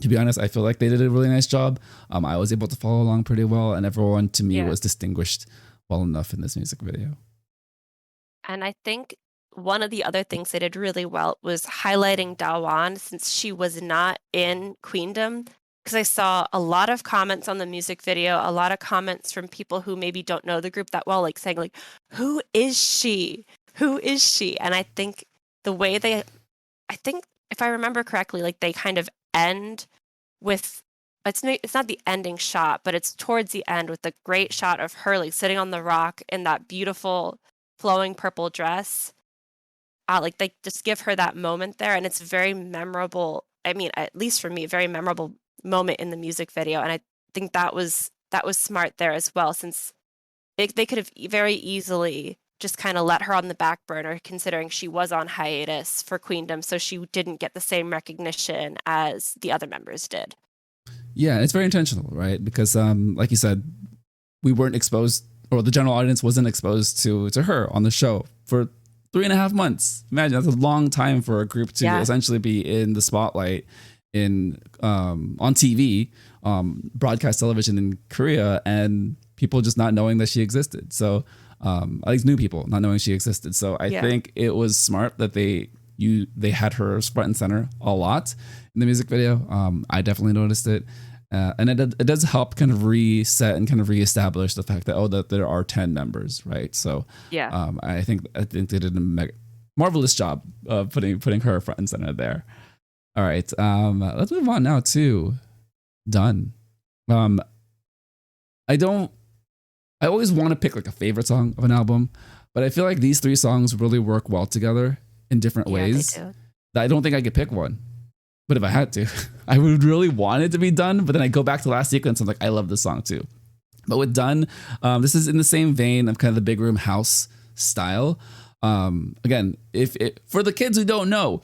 to be honest, I feel like they did a really nice job. I was able to follow along pretty well, and everyone to me Yeah. was distinguished well enough in this music video. And I think one of the other things they did really well was highlighting Dawan since she was not in Queendom. Because I saw a lot of comments on the music video, a lot of comments from people who maybe don't know the group that well, like saying like, "Who is she? Who is she?" And I think the way I think if I remember correctly, like they kind of end with it's not the ending shot, but it's towards the end with the great shot of her like sitting on the rock in that beautiful flowing purple dress. Like they just give her that moment there, and it's very memorable. I mean, at least for me, a very memorable moment in the music video, and I think that was smart there as well, since they could have very easily just kind of let her on the back burner, considering she was on hiatus for Queendom, so she didn't get the same recognition as the other members did. Yeah, it's very intentional, right? Because like you said, we weren't exposed, or the general audience wasn't exposed to her on the show for 3.5 months. Imagine that's a long time for a group to essentially be in the spotlight in on TV, broadcast television in Korea, and people just not knowing that she existed. So at least new people not knowing she existed. So I think it was smart that they had her front and center a lot in the music video. I definitely noticed it. And it does help kind of reset and kind of reestablish the fact that that there are 10 members, right? So I think they did a marvelous job of putting her front and center there. All right, let's move on now to Done. I always want to pick like a favorite song of an album, but I feel like these 3 songs really work well together in different ways. They do. That I don't think I could pick one. But if I had to, I would really want it to be Done. But then I go back to Last Sequence and I'm like, I love this song too. But with Done, this is in the same vein of kind of the big room house style. Again, for the kids who don't know,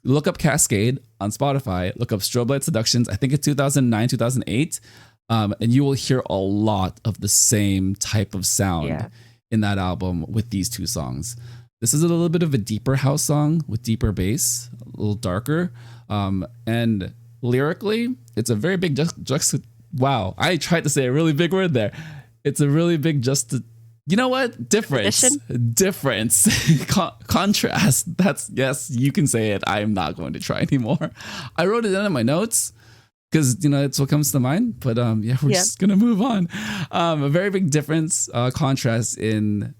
look up Cascade on Spotify, look up Strobe Light Seductions. I think it's 2009, 2008. And you will hear a lot of the same type of sound in that album with these 2 songs. This is a little bit of a deeper house song with deeper bass, a little darker. And lyrically, it's a very big wow, I tried to say a really big word there. It's a really big you know what? Difference. Contrast. Yes, you can say it. I'm not going to try anymore. I wrote it down in my notes because, it's what comes to mind. But we're just going to move on. A very big difference, contrast in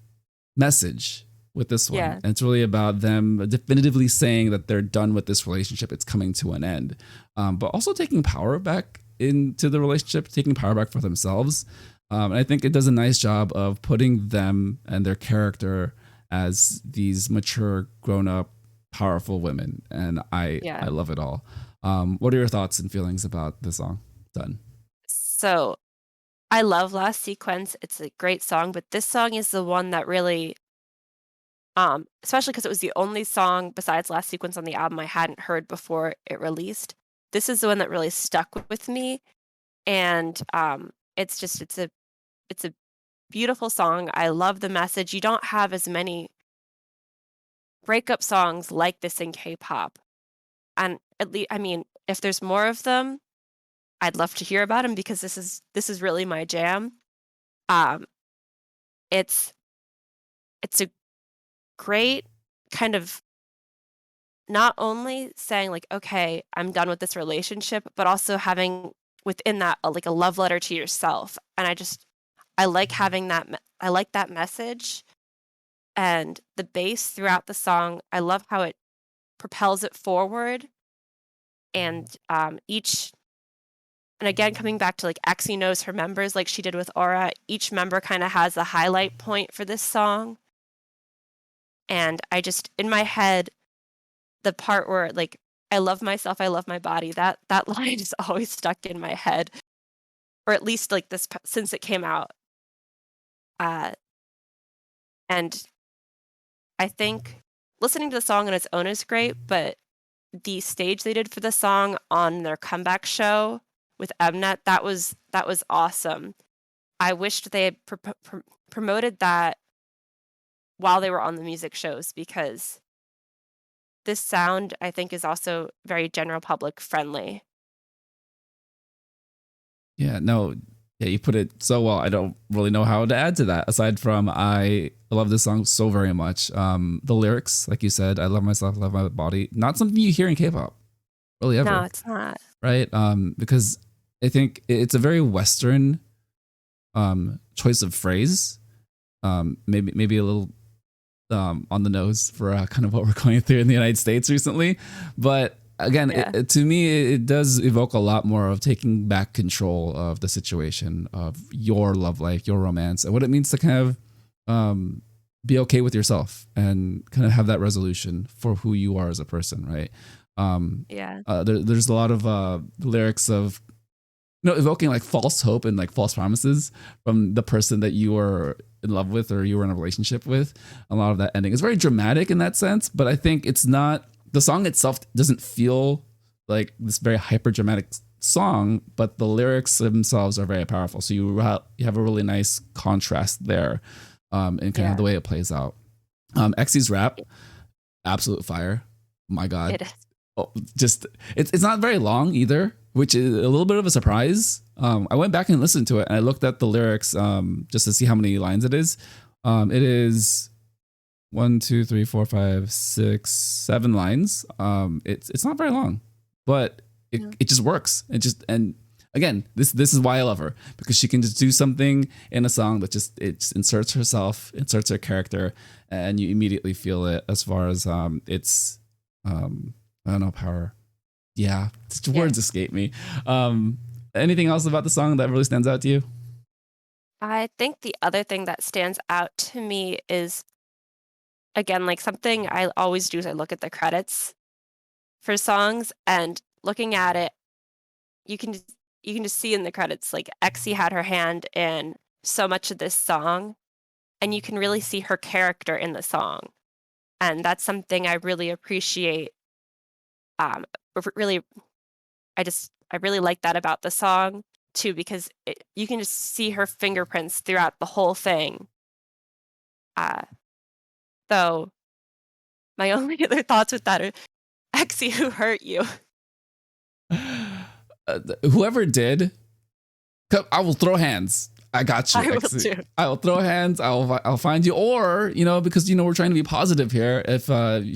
message with this one. And it's really about them definitively saying that they're done with this relationship. It's coming to an end. But also taking power back into the relationship, taking power back for themselves. And I think it does a nice job of putting them and their character as these mature, grown-up, powerful women. And I love it all. What are your thoughts and feelings about this song, Done? So I love Last Sequence. It's a great song, but this song is the one that really, especially because it was the only song besides Last Sequence on the album I hadn't heard before it released. This is the one that really stuck with me. And it's a beautiful song. I love the message. You don't have as many breakup songs like this in K-pop. And at least, I mean, if there's more of them, I'd love to hear about them because this is really my jam. It's a great kind of not only saying like, okay, I'm done with this relationship, but also having within that like a love letter to yourself. And I like having that. I like that message, and the bass throughout the song. I love how it propels it forward, and and again coming back to like Exy knows her members like she did with Aura. Each member kind of has a highlight point for this song, and I just in my head, the part where like I love myself, I love my body. That line is always stuck in my head, or at least like this since it came out. And I think listening to the song on its own is great, but the stage they did for the song on their comeback show with Mnet, that was awesome. I wished they had promoted that while they were on the music shows, because this sound, I think, is also very general public friendly. Yeah, no, yeah, you put it so well. I don't really know how to add to that aside from I love this song so very much. The lyrics, like you said, I love myself, love my body. Not something you hear in K-pop, really ever. No, it's not. Right? Because I think it's a very Western choice of phrase. Maybe a little on the nose for kind of what we're going through in the United States recently, but again, to me, it does evoke a lot more of taking back control of the situation, of your love life, your romance, and what it means to kind of be okay with yourself and kind of have that resolution for who you are as a person, right? There's a lot of lyrics of evoking like false hope and like false promises from the person that you were in love with or you were in a relationship with. A lot of that ending is very dramatic in that sense, but I think it's not. The song itself doesn't feel like this very hyper dramatic song, but the lyrics themselves are very powerful. So you have a really nice contrast there, in kind of the way it plays out. XC's rap, absolute fire. My God, it's not very long either, which is a little bit of a surprise. I went back and listened to it, and I looked at the lyrics just to see how many lines it is. It is 1, 2, 3, 4, 5, 6, 7 lines. It's not very long, but it just works. And again, this is why I love her, because she can just do something in a song that just inserts herself, inserts her character, and you immediately feel it. As far as it's I don't know, power. Yeah, words escape me. Anything else about the song that really stands out to you? I think the other thing that stands out to me is, again, like something I always do is I look at the credits for songs, and looking at it, you can just see in the credits, like XC had her hand in so much of this song, and you can really see her character in the song. And that's something I really appreciate. Really, I really like that about the song too, because you can just see her fingerprints throughout the whole thing. So my only other thoughts with that are, XC, who hurt you? Whoever did, I will throw hands. I got you. I will too. I will throw hands. I'll find you. Or, because, we're trying to be positive here. If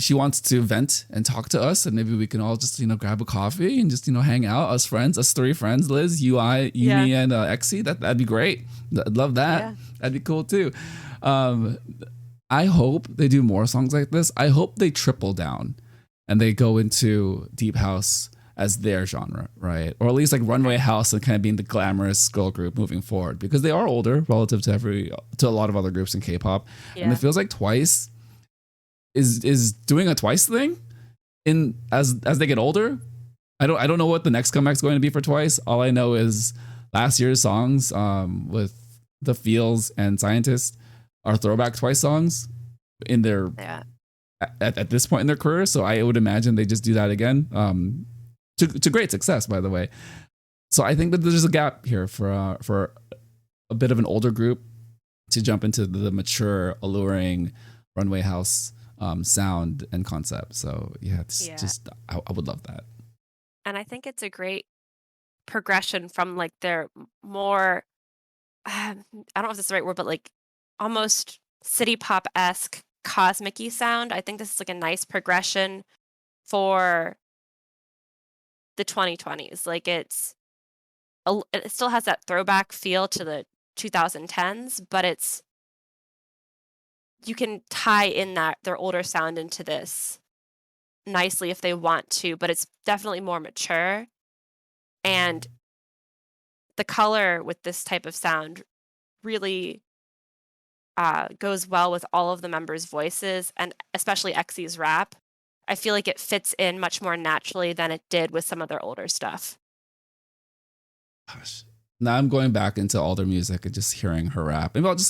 she wants to vent and talk to us, and maybe we can all just, grab a coffee and just, hang out, us three friends, Liz, you, me, and XC, that'd be great. I'd love that. Yeah. That'd be cool too. I hope they do more songs like this. I hope they triple down and they go into deep house as their genre, right? Or at least like Runway House and kind of being the glamorous girl group moving forward, because they are older relative to a lot of other groups in K-pop. Yeah. And it feels like Twice is doing a Twice thing as they get older. I don't know what the next comeback's going to be for Twice. All I know is last year's songs with The Feels and Scientist are throwback Twice songs in their at this point in their career. So I would imagine they just do that again. To great success, by the way. So I think that there's a gap here for a bit of an older group to jump into the mature, alluring Runway House sound and concept. So just I would love that. And I think it's a great progression from like their more, I don't know if that's the right word, but like almost city pop-esque cosmic-y sound. I think this is like a nice progression for the 2020s. Like it still has that throwback feel to the 2010s, but you can tie in their older sound into this nicely if they want to, but it's definitely more mature. And the color with this type of sound really goes well with all of the members' voices, and especially XC's rap. I feel like it fits in much more naturally than it did with some of their older stuff. Gosh. Now I'm going back into all their music and just hearing her rap. Maybe I'll just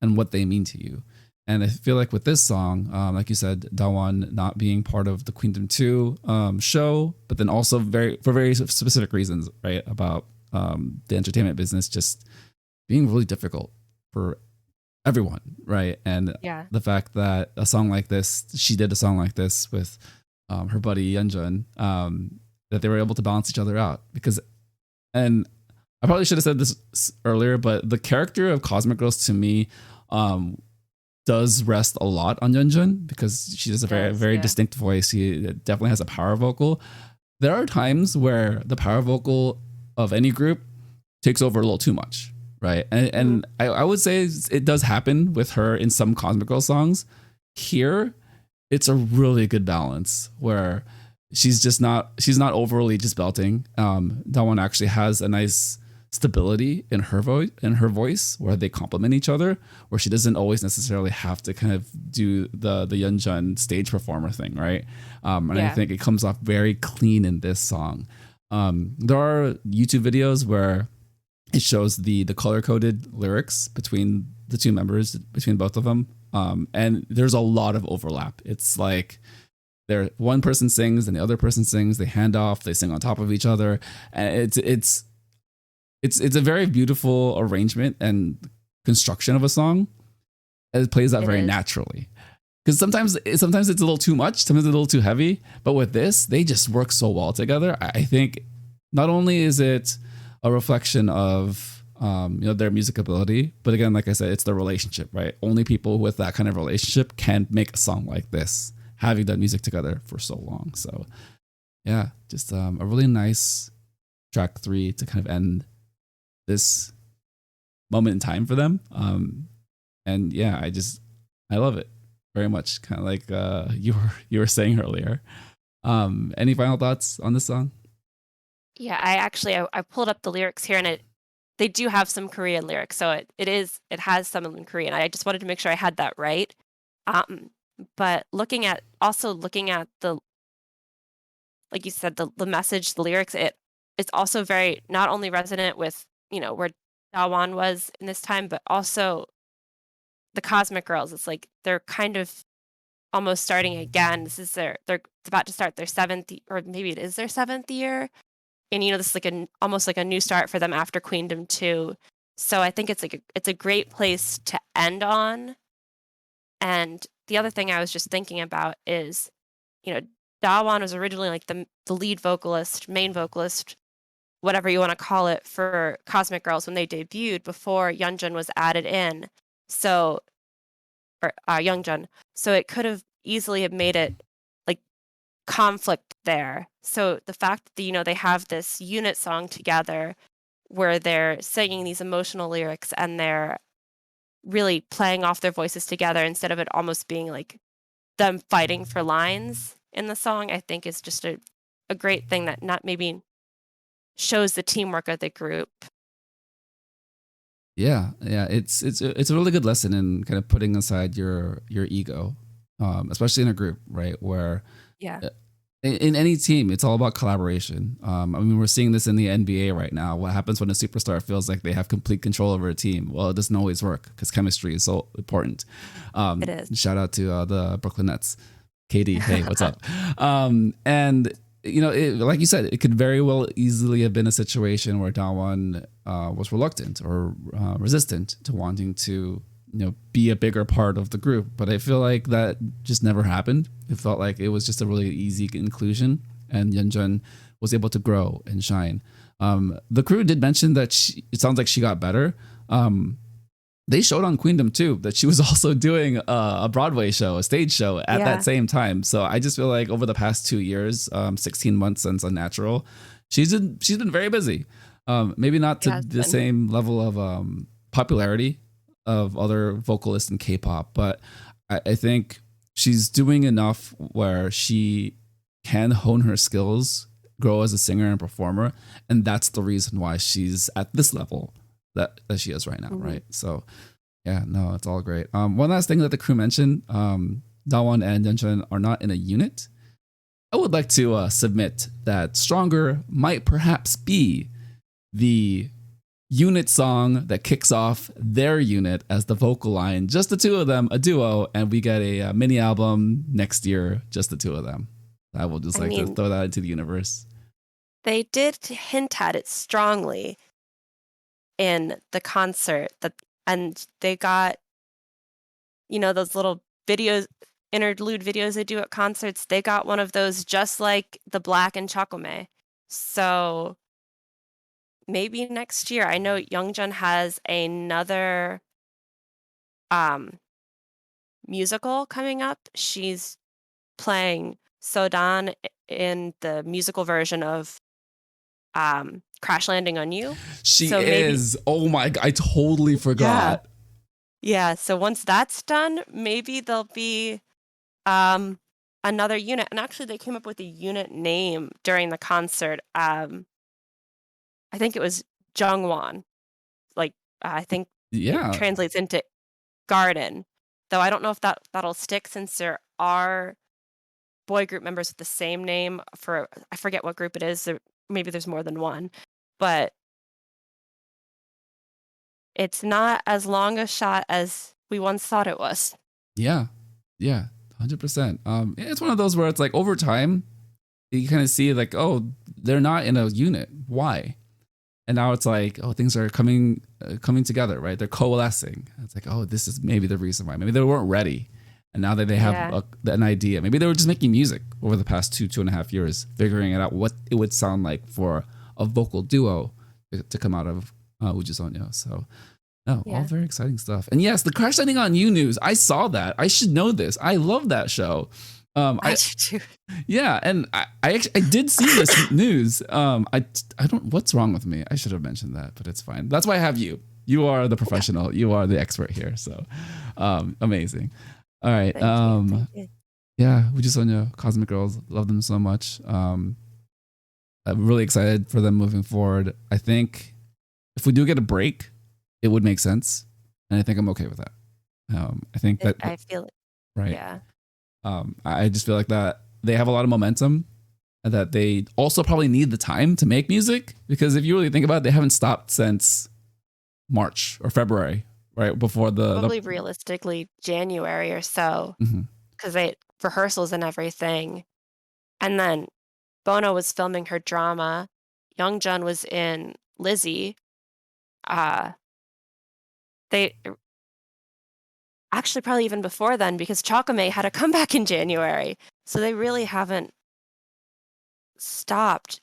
and what they mean to you. And I feel like with this song, like you said, Dawan not being part of the Queendom 2 show, but then also for very specific reasons, right? About the entertainment business just being really difficult for everyone, right? And the fact that a song like this, she did a song like this with her buddy Yeonjun, that they were able to balance each other out. And I probably should have said this earlier, but the character of Cosmic Girls to me does rest a lot on Yeonjun because she has a very distinct voice. She definitely has a power vocal. There are times where the power vocal of any group takes over a little too much, right? And I would say it does happen with her in some Cosmic Girl songs. Here, it's a really good balance where she's not overly just belting. Dawan actually has a nice stability in her voice where they complement each other, where she doesn't always necessarily have to kind of do the Yeonjun stage performer thing, right? I think it comes off very clean in this song. There are YouTube videos where it shows the color coded lyrics between the two members, between both of them, and there's a lot of overlap. It's like one person sings and the other person sings, they hand off, they sing on top of each other, and it's a very beautiful arrangement and construction of a song. And it plays out very naturally. Because sometimes it's a little too much, sometimes it's a little too heavy. But with this, they just work so well together. I think not only is it a reflection of their music ability, but again, like I said, it's the relationship, right? Only people with that kind of relationship can make a song like this, having done music together for so long. So yeah, just a really nice track 3 to kind of end this moment in time for them. And yeah, I love it very much. Kind of like you were saying earlier. Any final thoughts on this song? Yeah, I pulled up the lyrics here, and they do have some Korean lyrics, so it has some in Korean. I just wanted to make sure I had that right. But looking at the, like you said, the message, the lyrics, it's also very not only resonant with where Dawan was in this time, but also the Cosmic Girls. It's like they're kind of almost starting again. They're about to start their 7th, or maybe it is their 7th year, and this is like almost like a new start for them after Queendom 2. So I think it's a great place to end on. The other thing I was just thinking about is, Dawan was originally like the lead vocalist, main vocalist, whatever you want to call it, for Cosmic Girls when they debuted before Yeonjun was added in. So, or Yeonjun. So it could have easily have made it like conflict there. So the fact that they have this unit song together where they're singing these emotional lyrics and they're really playing off their voices together instead of it almost being like them fighting for lines in the song, I think is just a great thing that not maybe shows the teamwork of the group. Yeah, it's a really good lesson in kind of putting aside your ego, especially in a group, right? Where in any team, it's all about collaboration. I mean, we're seeing this in the NBA right now. What happens when a superstar feels like they have complete control over a team? Well, it doesn't always work because chemistry is so important. It is. Shout out to the Brooklyn Nets. Katie, hey, what's up? And like you said, it could very well easily have been a situation where Dawan was reluctant or resistant to wanting to be a bigger part of the group. But I feel like that just never happened. It felt like it was just a really easy inclusion, and Yeonjun was able to grow and shine. The crew did mention that it sounds like she got better. They showed on Queendom too that she was also doing a Broadway show, a stage show at that same time. So I just feel like over the past 2 years, 16 months since Unnatural, she's been very busy. Maybe not to the same level of popularity of other vocalists in K-pop, but I think she's doing enough where she can hone her skills, grow as a singer and performer, and that's the reason why she's at this level that she is right now, right? So yeah, no, it's all great. One last thing that the crew mentioned, Dawan and Yeonjun are not in a unit. I would like to submit that Stronger might perhaps be the unit song that kicks off their unit as the vocal line, just the two of them, a duo, and we get a mini album next year, just the two of them. I will just to throw that into the universe. They did hint at it strongly in the concert, and they got, those little videos, interlude videos they do at concerts. They got one of those just like the Black and Chakome. So maybe next year. I know Youngjun has another musical coming up. She's playing Sodan in the musical version of Crash Landing on You. She is. Oh my God, I totally forgot. Yeah, so once that's done, maybe there'll be another unit. And actually they came up with a unit name during the concert. I think it was Jungwon. Like I think it translates into garden. Though I don't know if that'll stick, since there are boy group members with the same name for, I forget what group it is. Maybe there's more than one, but it's not as long a shot as we once thought it was. Yeah, 100%. It's one of those where it's like over time, you kind of see like, oh, they're not in a unit. Why? And now it's like, oh, things are coming together, right? They're coalescing. It's like, oh, this is maybe the reason why. Maybe they weren't ready, and now that they have an idea, maybe they were just making music over the past 2.5 years, figuring it out what it would sound like for a vocal duo to come out of WJSN. So, all very exciting stuff. And yes, the Crash Landing on You news. I saw that. I should know this. I love that show. I do too. Yeah, and I actually did see this news. I don't. What's wrong with me? I should have mentioned that, but it's fine. That's why I have you. You are the professional. You are the expert here. So, amazing. All right. Thank you. Yeah, WJSN, Cosmic Girls, love them so much. I'm really excited for them moving forward. I think if we do get a break, it would make sense, and I think I'm okay with that. I think that I feel it. Right. Yeah. I just feel like that they have a lot of momentum, and that they also probably need the time to make music, because if you really think about it, they haven't stopped since March or February, right before probably realistically January or so, because they rehearsals and everything. And then Bono was filming her drama. Youngjun was in Lizzie. They actually probably even before then, because Chakame had a comeback in January. So they really haven't stopped.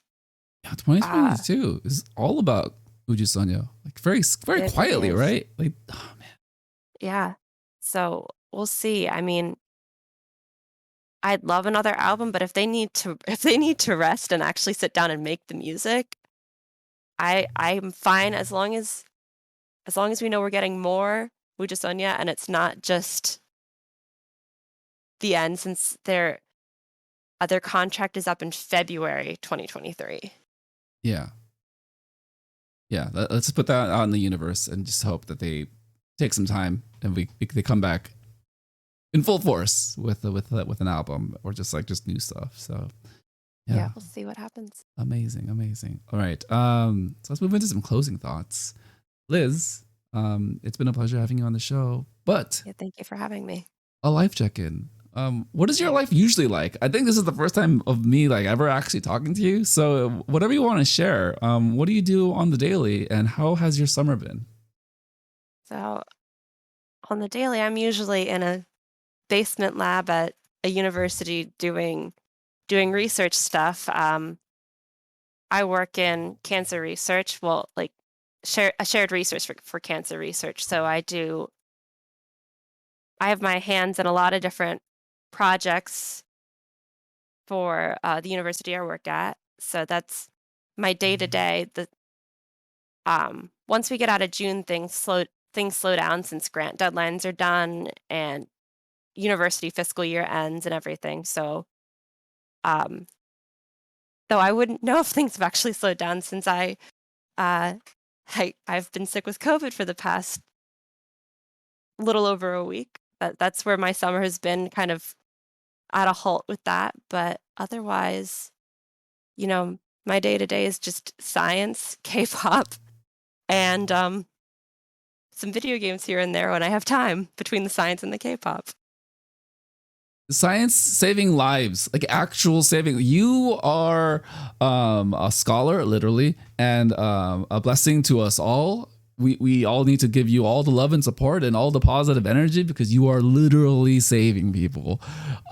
Yeah, 2022 is all about WJSN, like very quietly, right? Like, oh man. Yeah. So we'll see. I mean, I'd love another album, but if they need to rest and actually sit down and make the music, I'm fine as long as we know we're getting more WJSN, and it's not just the end, since their contract is up in February 2023. Yeah. Let's put that out in the universe and just hope that they take some time and they come back in full force with an album, or just new stuff. So yeah, we'll see what happens. Amazing. All right. So let's move into some closing thoughts. Liz, it's been a pleasure having you on the show, but thank you for having me. A life check-in. What is your life usually like? I think this is the first time of me ever actually talking to you. So whatever you want to share, what do you do on the daily, and how has your summer been? So on the daily, I'm usually in a basement lab at a university doing research stuff. I work in cancer research. Well, shared research for cancer research. So I have my hands in a lot of different projects for the university I work at. So that's my day to day. Once we get out of June, things slow down, since grant deadlines are done and university fiscal year ends and everything. So, though I wouldn't know if things have actually slowed down, since I've been sick with COVID for the past little over a week. That's where my summer has been, kind of at a halt with that. But otherwise, my day to day is just science, K-pop, and some video games here and there when I have time between the science and the K-pop. Science saving lives, like actual saving. You are a scholar, literally, and a blessing to us all. We all need to give you all the love and support and all the positive energy because you are literally saving people.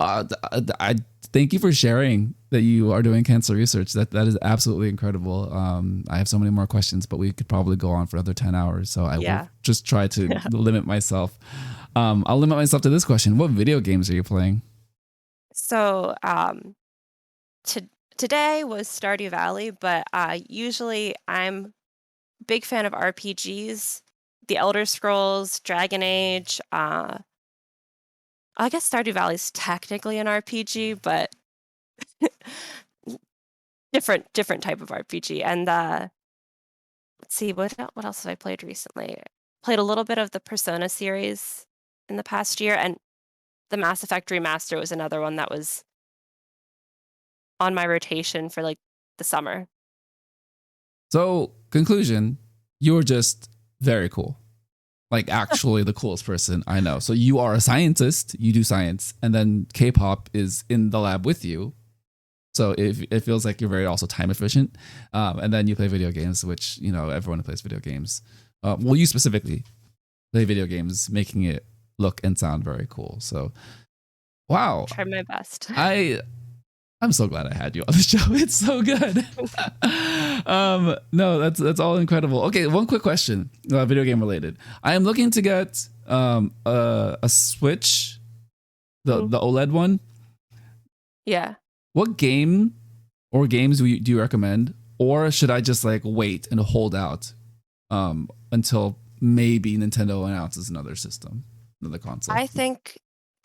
I thank you for sharing that you are doing cancer research. That is absolutely incredible. I have so many more questions, but we could probably go on for another 10 hours. So I will just try to limit myself. I'll limit myself to this question. What video games are you playing? So today was Stardew Valley, but usually I'm a big fan of RPGs, The Elder Scrolls, Dragon Age. I guess Stardew Valley is technically an RPG, but different type of RPG. And let's see, what else have I played recently? Played a little bit of the Persona series in the past year, and the Mass Effect Remaster was another one that was on my rotation for like the summer. So, conclusion, you're just very cool. Like actually the coolest person I know. So you are a scientist, you do science, and then K-pop is in the lab with you. So it feels like you're very also time efficient. And then you play video games, which, you know, everyone who plays video games. Well, you specifically play video games, making it look and sound very cool. So, wow. Try my best. I'm so glad I had you on the show. It's so good. No, that's all incredible. Okay, one quick question, video game related. I am looking to get a Switch, the OLED one. Yeah. What game or games do you recommend, or should I just like wait and hold out until maybe Nintendo announces another system, another console? I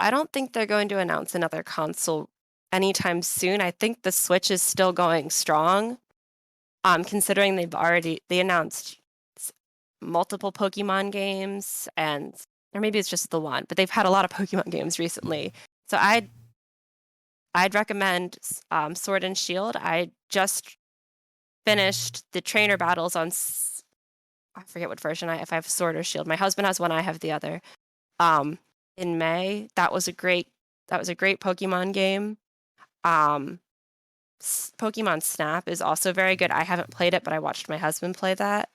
don't think they're going to announce another console anytime soon. I think the Switch is still going strong. Considering they announced multiple Pokemon games, or maybe it's just the one, but they've had a lot of Pokemon games recently. So I'd recommend Sword and Shield. I just finished the trainer battles on I forget what version if I have Sword or Shield. My husband has one, I have the other. In May, that was a great Pokemon game. Pokemon Snap is also very good. I haven't played it, but I watched my husband play that.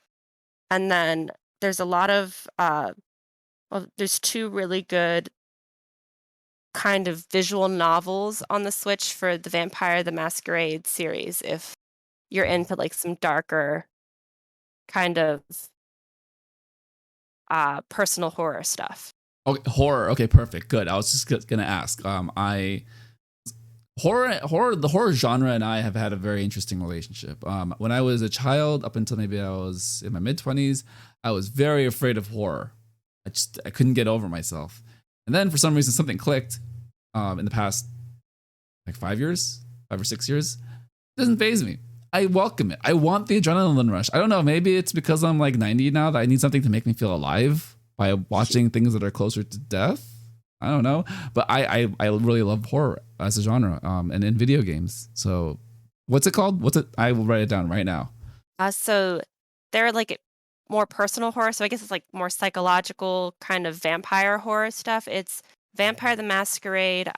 And then there's a lot of there's two really good kind of visual novels on the Switch for the Vampire the Masquerade series, if you're into like some darker kind of personal horror stuff. Okay, horror. Okay, perfect. Good. I was just gonna ask. The horror genre and I have had a very interesting relationship. When I was a child, up until maybe I was in my mid-20s, I was very afraid of horror. I couldn't get over myself. And then for some reason something clicked in the past like 5 or 6 years. It doesn't faze me. I welcome it. I want the adrenaline rush. I don't know, maybe it's because I'm like 90 now that I need something to make me feel alive by watching things that are closer to death. I don't know, but I really love horror as a genre, and in video games. So what's it called? I will write it down right now. So they're like more personal horror. So I guess it's like more psychological kind of vampire horror stuff. It's Vampire the Masquerade,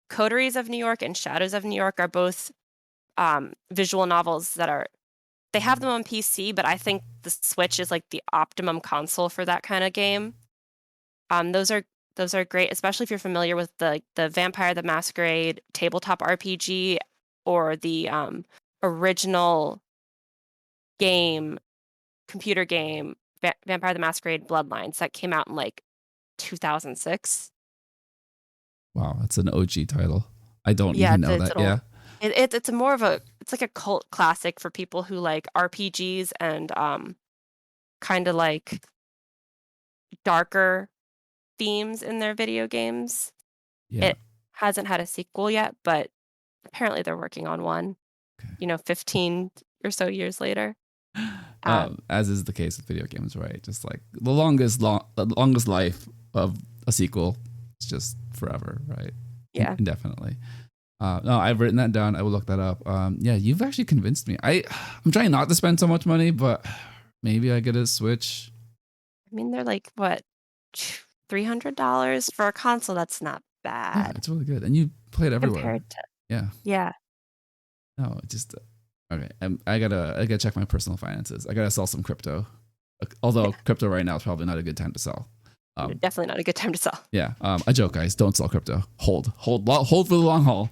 Coteries of New York and Shadows of New York are both visual novels they have them on PC, but I think the Switch is like the optimum console for that kind of game. Those are great, especially if you're familiar with the Vampire the Masquerade tabletop RPG or the original computer game, Vampire the Masquerade Bloodlines, that came out in like 2006. Wow, that's an OG title. I don't even know that. Yeah. It's more of it's like a cult classic for people who like RPGs and kind of like darker themes in their video games. Yeah. It hasn't had a sequel yet, but apparently they're working on one. Okay. 15 or so years later. As is the case with video games, right? Just like the longest life of a sequel, it's just forever, right? Yeah, indefinitely. No, I've written that down. I will look that up. Yeah, you've actually convinced me. I'm trying not to spend so much money, but maybe I get a Switch. I mean, they're like what, $300 for a console. That's not Yeah, bad it's really good, and you play it everywhere. compared to Yeah. yeah. No, it just okay. I gotta check my personal finances. I gotta sell some crypto. Although crypto right now is probably not a good time to sell. Definitely not a good time to sell. Yeah. I joke, guys. Don't sell crypto. Hold for the long haul.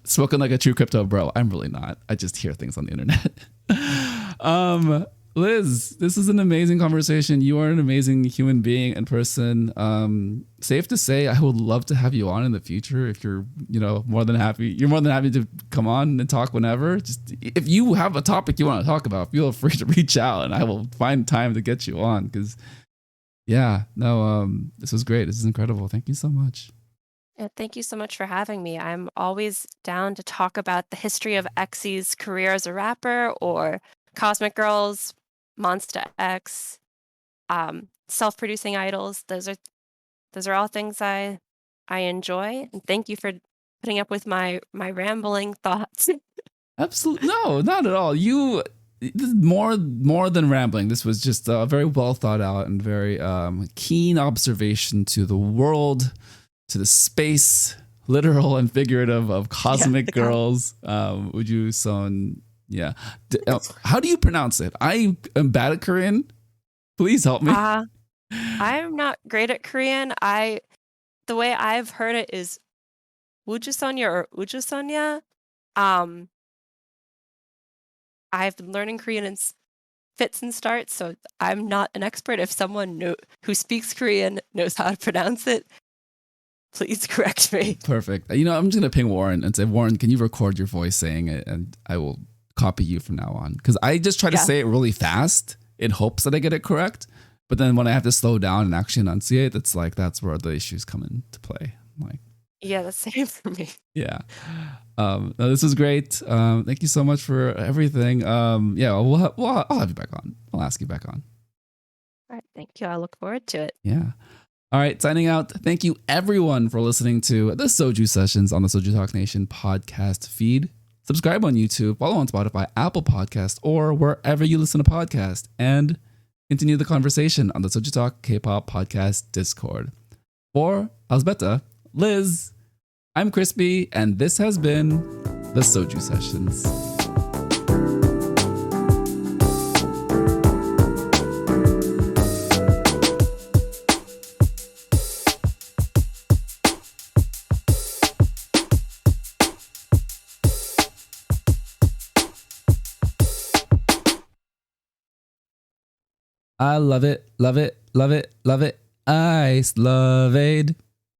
Spoken like a true crypto bro. I'm really not. I just hear things on the internet. Liz, this is an amazing conversation. You are an amazing human being and person. Safe to say, I would love to have you on in the future if you're, more than happy. You're more than happy to come on and talk whenever. Just if you have a topic you want to talk about, feel free to reach out and I will find time to get you on. Because, this was great. This is incredible. Thank you so much. Yeah, thank you so much for having me. I'm always down to talk about the history of Xy's career as a rapper or Cosmic Girls, Monsta X, self-producing idols. Those are all things I enjoy. And thank you for putting up with my rambling thoughts. Absolutely. No, not at all. This is more than rambling. This was just a very well thought out and very keen observation to the world, to the space, literal and figurative, of Cosmic Girls. Would you son? Yeah. How do you pronounce it? I am bad at Korean. Please help me. I'm not great at Korean. The way I've heard it is Wujusonya or Ujusonya. I've been learning Korean in fits and starts, so I'm not an expert. If someone who speaks Korean knows how to pronounce it, please correct me. Perfect. I'm just going to ping Warren and say, Warren, can you record your voice saying it? And I will copy you from now on. Because I just try to say it really fast in hopes that I get it correct. But then when I have to slow down and actually enunciate, that's where the issues come into play. Yeah, the same for me. Yeah. No, this was great. Thank you so much for everything. I'll have you back on. I'll ask you back on. All right. Thank you. I look forward to it. Yeah. All right, signing out. Thank you, everyone, for listening to the Soju Sessions on the SojuTalk Nation podcast feed. Subscribe on YouTube, follow on Spotify, Apple Podcast, or wherever you listen to podcasts, and continue the conversation on the SojuTalk K-pop podcast Discord. For Alzbeta, Liz, I'm Crispy, and this has been the Soju Sessions. I love it, love it, love it, love it. Ice love aid.